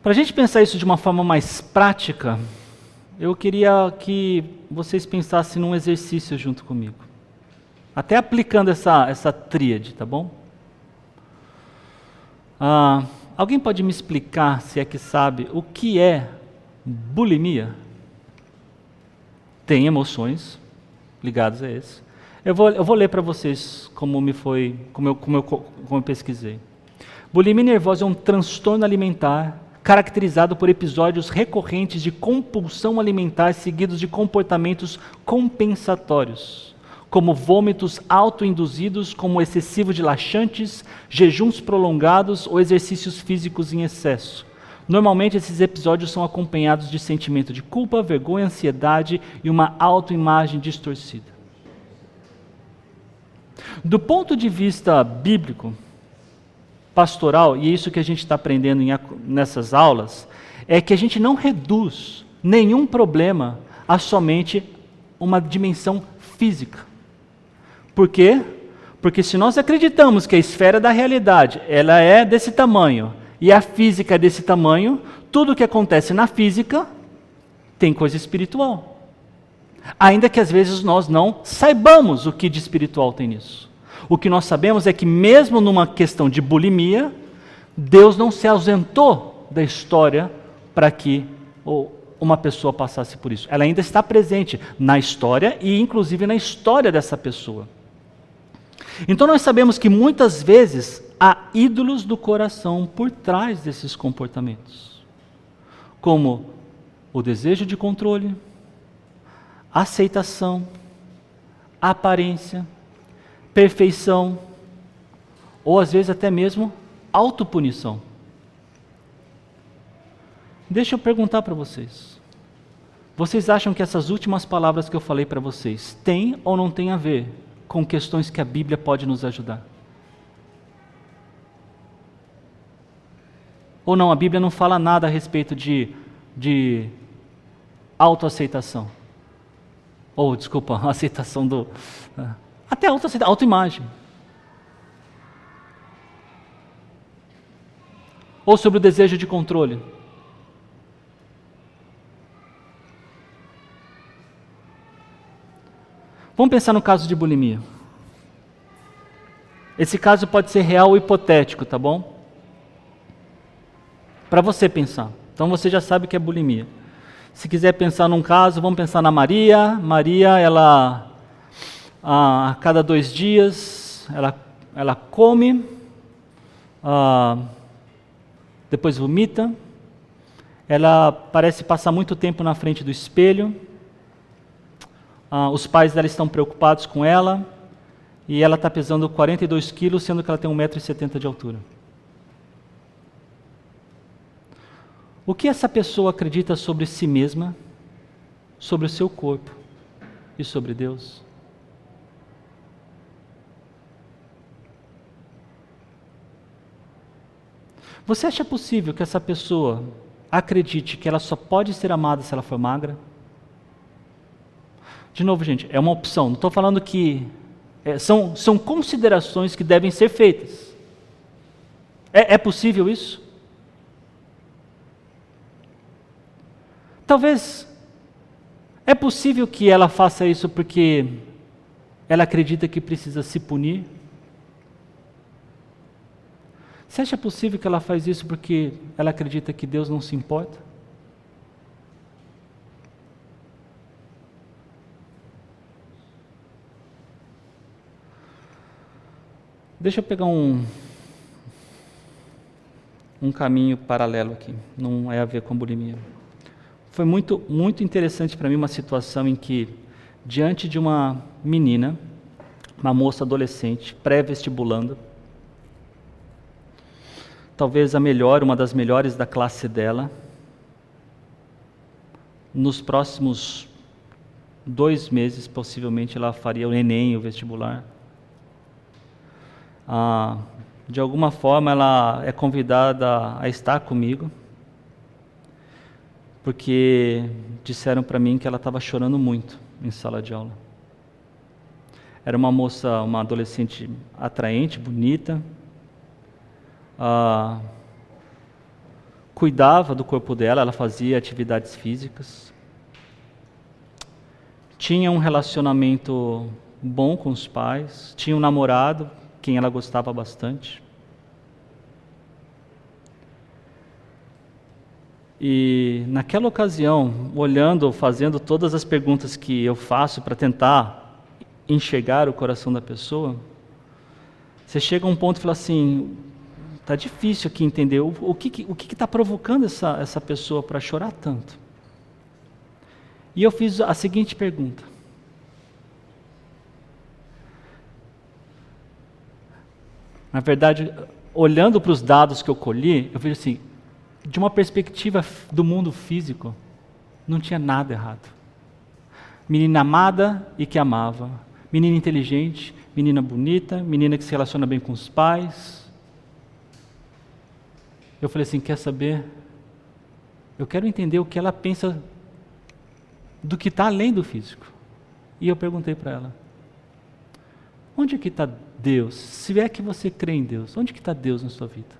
Para a gente pensar isso de uma forma mais prática, eu queria que vocês pensassem num exercício junto comigo. Até aplicando essa tríade, tá bom? Alguém pode me explicar, se é que sabe, o que é bulimia? Tem emoções ligadas a esse. Eu vou ler para vocês como eu pesquisei. Bulimia nervosa é um transtorno alimentar caracterizado por episódios recorrentes de compulsão alimentar seguidos de comportamentos compensatórios, como vômitos autoinduzidos, como excessivo de laxantes, jejuns prolongados ou exercícios físicos em excesso. Normalmente esses episódios são acompanhados de sentimento de culpa, vergonha, ansiedade e uma autoimagem distorcida. Do ponto de vista bíblico, pastoral, e é isso que a gente está aprendendo nessas aulas, é que a gente não reduz nenhum problema a somente uma dimensão física. Por quê? Porque se nós acreditamos que a esfera da realidade ela é desse tamanho e a física é desse tamanho, tudo o que acontece na física tem coisa espiritual. Ainda que às vezes nós não saibamos o que de espiritual tem nisso. O que nós sabemos é que mesmo numa questão de bulimia, Deus não se ausentou da história para que uma pessoa passasse por isso. Ela ainda está presente na história e inclusive na história dessa pessoa. Então nós sabemos que muitas vezes há ídolos do coração por trás desses comportamentos, como o desejo de controle, aceitação, aparência, perfeição, ou às vezes até mesmo autopunição. Deixa eu perguntar para vocês. Vocês acham que essas últimas palavras que eu falei para vocês têm ou não têm a ver com questões que a Bíblia pode nos ajudar? Ou não, a Bíblia não fala nada a respeito de autoaceitação. Ou, desculpa, aceitação do... Até autoimagem. Ou sobre o desejo de controle. Vamos pensar no caso de bulimia. Esse caso pode ser real ou hipotético, tá bom? Para você pensar. Então você já sabe o que é bulimia. Se quiser pensar num caso, vamos pensar na Maria. Maria, ela, a cada 2 dias, ela come, depois vomita, ela parece passar muito tempo na frente do espelho, os pais dela estão preocupados com ela, e ela está pesando 42 quilos, sendo que ela tem 1,70 m de altura. O que essa pessoa acredita sobre si mesma, sobre o seu corpo e sobre Deus? Você acha possível que essa pessoa acredite que ela só pode ser amada se ela for magra? De novo, gente, é uma opção. Não estou falando que... são considerações que devem ser feitas. É possível isso? Talvez... É possível que ela faça isso porque ela acredita que precisa se punir? Você acha possível que ela faz isso porque ela acredita que Deus não se importa? Deixa eu pegar um caminho paralelo aqui, não é a ver com bulimia. Foi muito, muito interessante para mim uma situação em que, diante de uma menina, uma moça adolescente, pré-vestibulando, talvez uma das melhores da classe dela, nos próximos 2 meses, possivelmente, ela faria o Enem, o vestibular. De alguma forma, ela é convidada a estar comigo, porque disseram para mim que ela estava chorando muito em sala de aula. Era uma moça, uma adolescente atraente, bonita, cuidava do corpo dela, ela fazia atividades físicas, tinha um relacionamento bom com os pais, tinha um namorado, quem ela gostava bastante. E naquela ocasião, olhando, fazendo todas as perguntas que eu faço para tentar enxergar o coração da pessoa, você chega a um ponto e fala assim, está difícil aqui entender o que está provocando essa pessoa para chorar tanto. E eu fiz a seguinte pergunta. Na verdade, olhando para os dados que eu colhi, eu vejo assim, de uma perspectiva do mundo físico, não tinha nada errado. Menina amada e que amava. Menina inteligente, menina bonita, menina que se relaciona bem com os pais. Eu falei assim, quer saber? Eu quero entender o que ela pensa do que está além do físico. E eu perguntei para ela, onde é que está Deus? Se é que você crê em Deus, onde que está Deus na sua vida?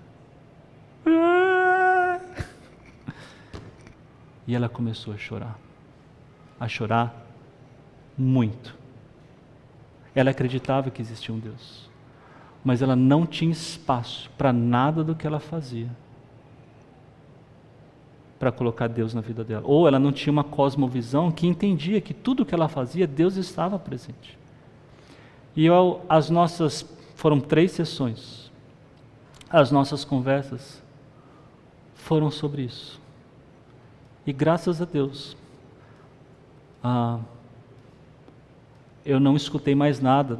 E ela começou a chorar muito. Ela acreditava que existia um Deus, mas ela não tinha espaço para nada do que ela fazia, para colocar Deus na vida dela. Ou ela não tinha uma cosmovisão que entendia que tudo que ela fazia, Deus estava presente. E foram 3 sessões, as nossas conversas foram sobre isso. E graças a Deus, eu não escutei mais nada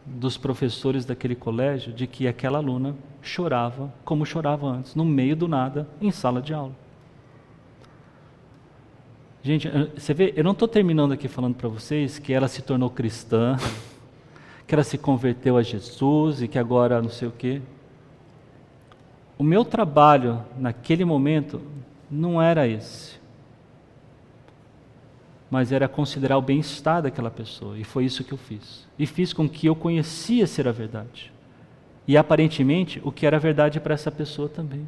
dos professores daquele colégio de que aquela aluna chorava como chorava antes, no meio do nada, em sala de aula. Gente, você vê, eu não estou terminando aqui falando para vocês que ela se tornou cristã, que ela se converteu a Jesus e que agora não sei o quê. O meu trabalho naquele momento não era esse, mas era considerar o bem-estar daquela pessoa, e foi isso que eu fiz. E fiz com que eu conhecia ser a verdade, e aparentemente o que era verdade para essa pessoa também,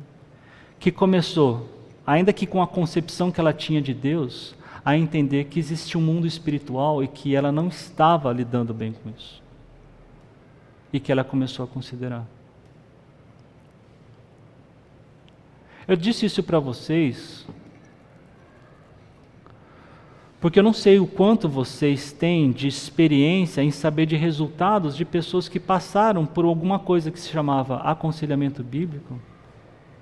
que começou, ainda que com a concepção que ela tinha de Deus, a entender que existia um mundo espiritual e que ela não estava lidando bem com isso, e que ela começou a considerar. Eu disse isso para vocês porque eu não sei o quanto vocês têm de experiência em saber de resultados de pessoas que passaram por alguma coisa que se chamava aconselhamento bíblico,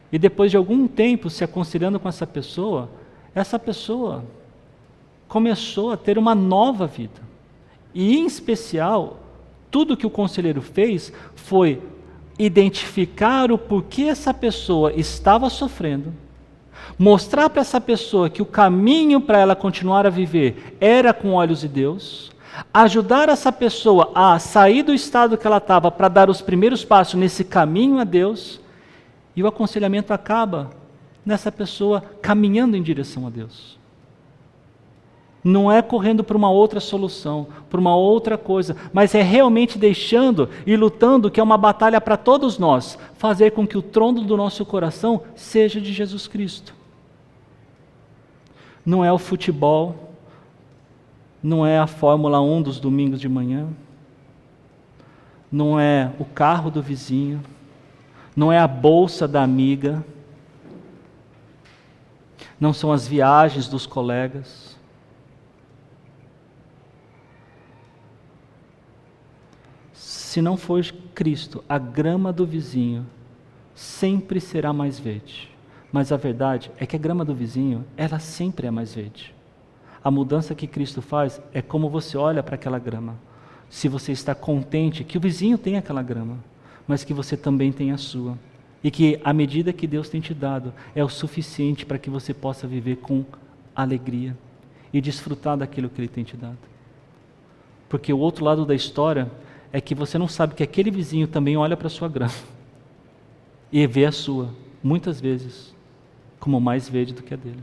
e depois de algum tempo se aconselhando com essa pessoa começou a ter uma nova vida. E em especial, tudo que o conselheiro fez foi identificar o porquê essa pessoa estava sofrendo, mostrar para essa pessoa que o caminho para ela continuar a viver era com olhos de Deus, ajudar essa pessoa a sair do estado que ela estava para dar os primeiros passos nesse caminho a Deus, E o aconselhamento acaba nessa pessoa caminhando em direção a Deus. Não é correndo para uma outra solução, para uma outra coisa, mas é realmente deixando e lutando, que é uma batalha para todos nós, fazer com que o trono do nosso coração seja de Jesus Cristo. Não é o futebol, não é a Fórmula 1 dos domingos de manhã, não é o carro do vizinho, não é a bolsa da amiga, não são as viagens dos colegas. Se não for Cristo, a grama do vizinho sempre será mais verde. Mas a verdade é que a grama do vizinho, ela sempre é mais verde. A mudança que Cristo faz é como você olha para aquela grama. Se você está contente que o vizinho tem aquela grama, mas que você também tem a sua. E que a medida que Deus tem te dado é o suficiente para que você possa viver com alegria e desfrutar daquilo que Ele tem te dado. Porque o outro lado da história é que você não sabe que aquele vizinho também olha para a sua grama e vê a sua, muitas vezes, como mais verde do que a dele.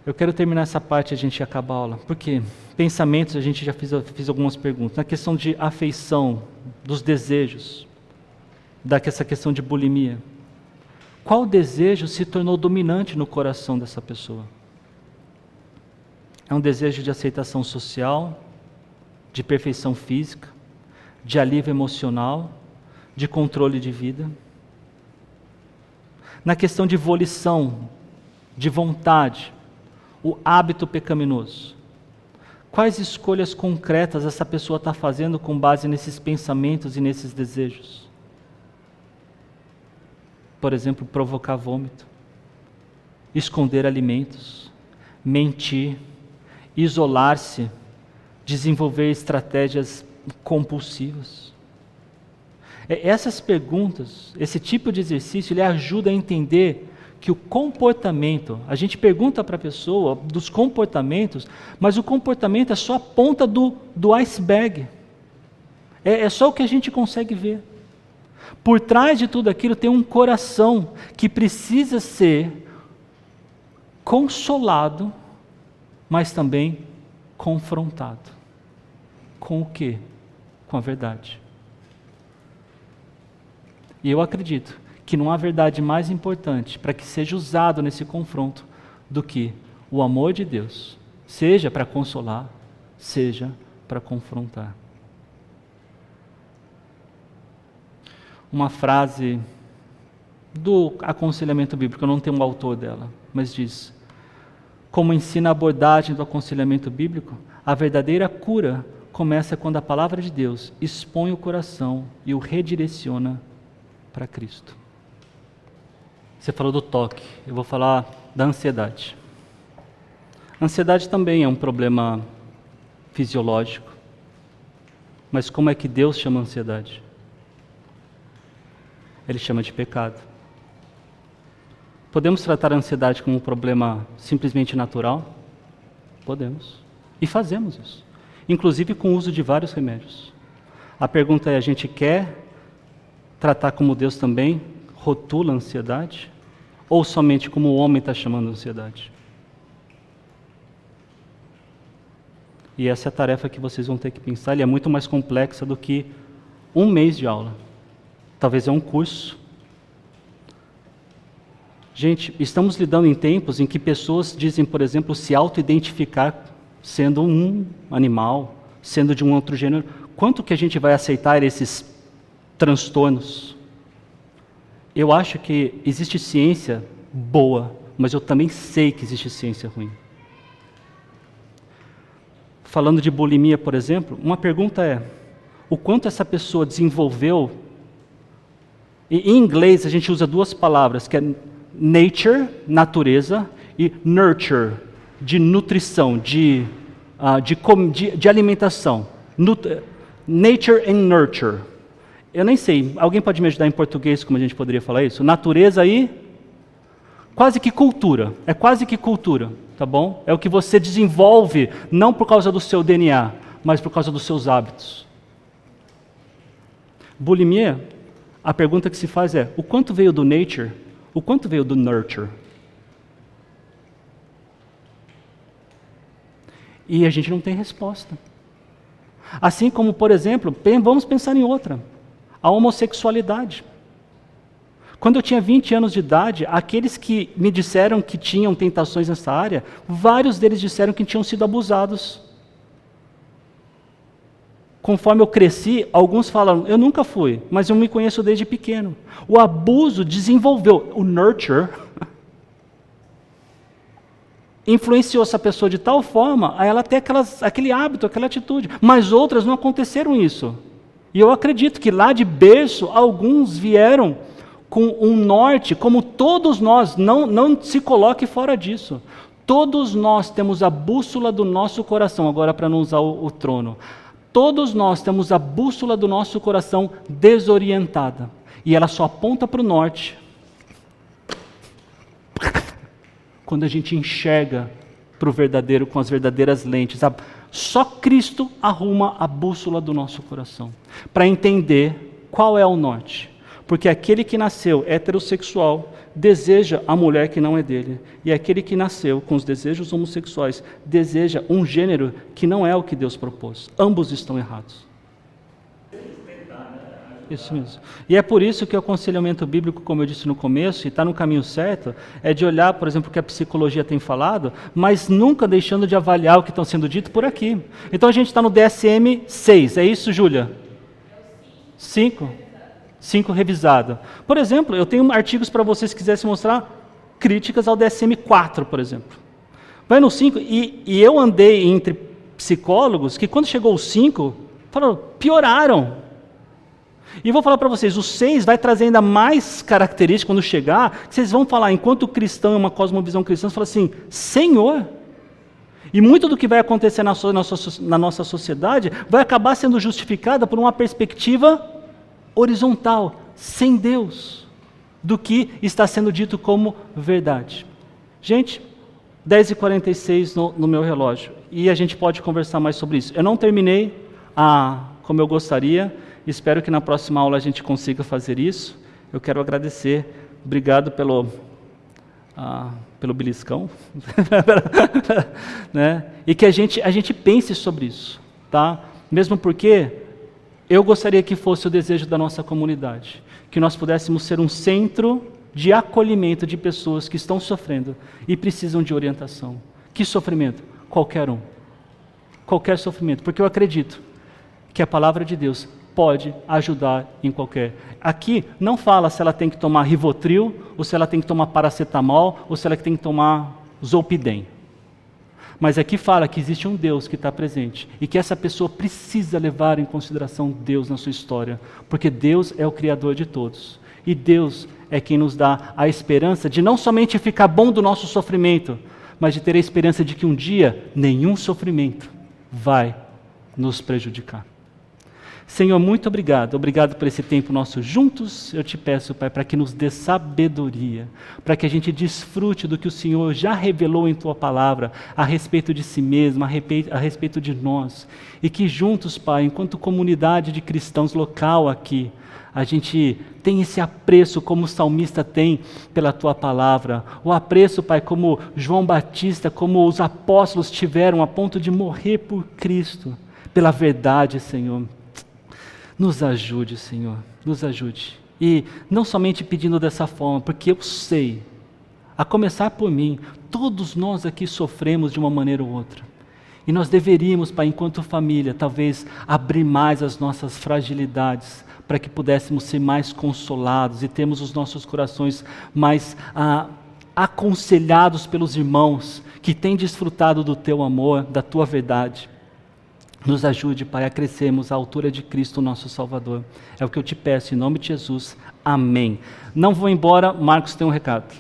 Eu quero terminar essa parte e a gente acabar a aula, porque pensamentos, a gente já fiz algumas perguntas. Na questão de afeição, dos desejos, dessa questão de bulimia. Qual desejo se tornou dominante no coração dessa pessoa? É um desejo de aceitação social, de perfeição física, de alívio emocional, de controle de vida. Na questão de volição, de vontade, o hábito pecaminoso. Quais escolhas concretas essa pessoa está fazendo com base nesses pensamentos e nesses desejos? Por exemplo, provocar vômito, esconder alimentos, mentir, isolar-se, desenvolver estratégias compulsivas. Essas perguntas, esse tipo de exercício, ele ajuda a entender que o comportamento, a gente pergunta para a pessoa dos comportamentos, mas o comportamento é só a ponta do iceberg. É só o que a gente consegue ver. Por trás de tudo aquilo tem um coração que precisa ser consolado, mas também confrontado. Com o quê? Com a verdade. E eu acredito que não há verdade mais importante para que seja usado nesse confronto do que o amor de Deus, seja para consolar, seja para confrontar. Uma frase do aconselhamento bíblico, eu não tenho o autor dela, mas diz: como ensina a abordagem do aconselhamento bíblico, a verdadeira cura começa quando a palavra de Deus expõe o coração e o redireciona para Cristo. Você falou do toque, eu vou falar da ansiedade. A ansiedade também é um problema fisiológico, mas como é que Deus chama a ansiedade? Ele chama de pecado. Podemos tratar a ansiedade como um problema simplesmente natural? Podemos. E fazemos isso. Inclusive com o uso de vários remédios. A pergunta é, a gente quer tratar como Deus também rotula a ansiedade? Ou somente como o homem está chamando a ansiedade? E essa é a tarefa que vocês vão ter que pensar. E é muito mais complexa do que um mês de aula. Talvez é um curso. Gente, estamos lidando em tempos em que pessoas dizem, por exemplo, se auto-identificar sendo um animal, sendo de um outro gênero. Quanto que a gente vai aceitar esses transtornos? Eu acho que existe ciência boa, mas eu também sei que existe ciência ruim. Falando de bulimia, por exemplo, uma pergunta é, o quanto essa pessoa desenvolveu, e em inglês a gente usa duas palavras, que é nature, natureza, e nurture, de nutrição, de alimentação. Nature and nurture. Eu nem sei, alguém pode me ajudar em português como a gente poderia falar isso? Natureza e quase que cultura. É quase que cultura, tá bom? É o que você desenvolve, não por causa do seu DNA, mas por causa dos seus hábitos. Bulimia, a pergunta que se faz é, o quanto veio do nature, o quanto veio do nurture? E a gente não tem resposta. Assim como, por exemplo, vamos pensar em outra, a homossexualidade. Quando eu tinha 20 anos de idade, aqueles que me disseram que tinham tentações nessa área, vários deles disseram que tinham sido abusados. Conforme eu cresci, alguns falaram, eu nunca fui, mas eu me conheço desde pequeno. O abuso desenvolveu, o nurture, influenciou essa pessoa de tal forma a ela ter aquele hábito, aquela atitude. Mas outras não aconteceram isso. E eu acredito que lá de berço, alguns vieram com um norte, como todos nós, não se coloque fora disso. Todos nós temos a bússola do nosso coração, agora para não usar o trono. Todos nós temos a bússola do nosso coração desorientada. E ela só aponta para o norte quando a gente enxerga para o verdadeiro com as verdadeiras lentes. Só Cristo arruma a bússola do nosso coração para entender qual é o norte. Porque aquele que nasceu heterossexual deseja a mulher que não é dele. E aquele que nasceu com os desejos homossexuais deseja um gênero que não é o que Deus propôs. Ambos estão errados. Isso mesmo. E é por isso que o aconselhamento bíblico, como eu disse no começo, e está no caminho certo, é de olhar, por exemplo, o que a psicologia tem falado, mas nunca deixando de avaliar o que está sendo dito por aqui. Então a gente está no DSM-6, é isso, Júlia? 5 revisado. Por exemplo, eu tenho artigos para vocês que quisessem mostrar críticas ao DSM-4, por exemplo. Vai no 5, e eu andei entre psicólogos que quando chegou o 5, falaram, pioraram. E vou falar para vocês, o 6 vai trazer ainda mais características quando chegar, que vocês vão falar, enquanto cristão é uma cosmovisão cristã, você fala assim, Senhor, e muito do que vai acontecer na nossa sociedade vai acabar sendo justificada por uma perspectiva horizontal, sem Deus, do que está sendo dito como verdade. Gente, 10h46 no meu relógio, e a gente pode conversar mais sobre isso. Eu não terminei como eu gostaria, espero que na próxima aula a gente consiga fazer isso. Eu quero agradecer, obrigado pelo beliscão, né? E que a gente pense sobre isso, tá? Mesmo porque eu gostaria que fosse o desejo da nossa comunidade, que nós pudéssemos ser um centro de acolhimento de pessoas que estão sofrendo e precisam de orientação. Que sofrimento? Qualquer um. Qualquer sofrimento, porque eu acredito que a palavra de Deus pode ajudar em qualquer. Aqui não fala se ela tem que tomar Rivotril, ou se ela tem que tomar paracetamol, ou se ela tem que tomar Zolpidem. Mas aqui fala que existe um Deus que está presente e que essa pessoa precisa levar em consideração Deus na sua história, porque Deus é o Criador de todos. E Deus é quem nos dá a esperança de não somente ficar bom do nosso sofrimento, mas de ter a esperança de que um dia nenhum sofrimento vai nos prejudicar. Senhor, muito obrigado. Obrigado por esse tempo nosso juntos. Eu te peço, Pai, para que nos dê sabedoria, para que a gente desfrute do que o Senhor já revelou em Tua palavra a respeito de si mesmo, a respeito de nós. E que juntos, Pai, enquanto comunidade de cristãos local aqui, a gente tem esse apreço como o salmista tem pela Tua palavra. O apreço, Pai, como João Batista, como os apóstolos tiveram a ponto de morrer por Cristo, pela verdade, Senhor. Nos ajude, Senhor, nos ajude. E não somente pedindo dessa forma, porque eu sei, a começar por mim, todos nós aqui sofremos de uma maneira ou outra. E nós deveríamos, Pai, enquanto família, talvez abrir mais as nossas fragilidades, para que pudéssemos ser mais consolados e termos os nossos corações mais aconselhados pelos irmãos que têm desfrutado do Teu amor, da Tua verdade. Nos ajude, Pai, a crescermos à altura de Cristo, nosso Salvador. É o que eu te peço, em nome de Jesus. Amém. Não vou embora, Marcos tem um recado.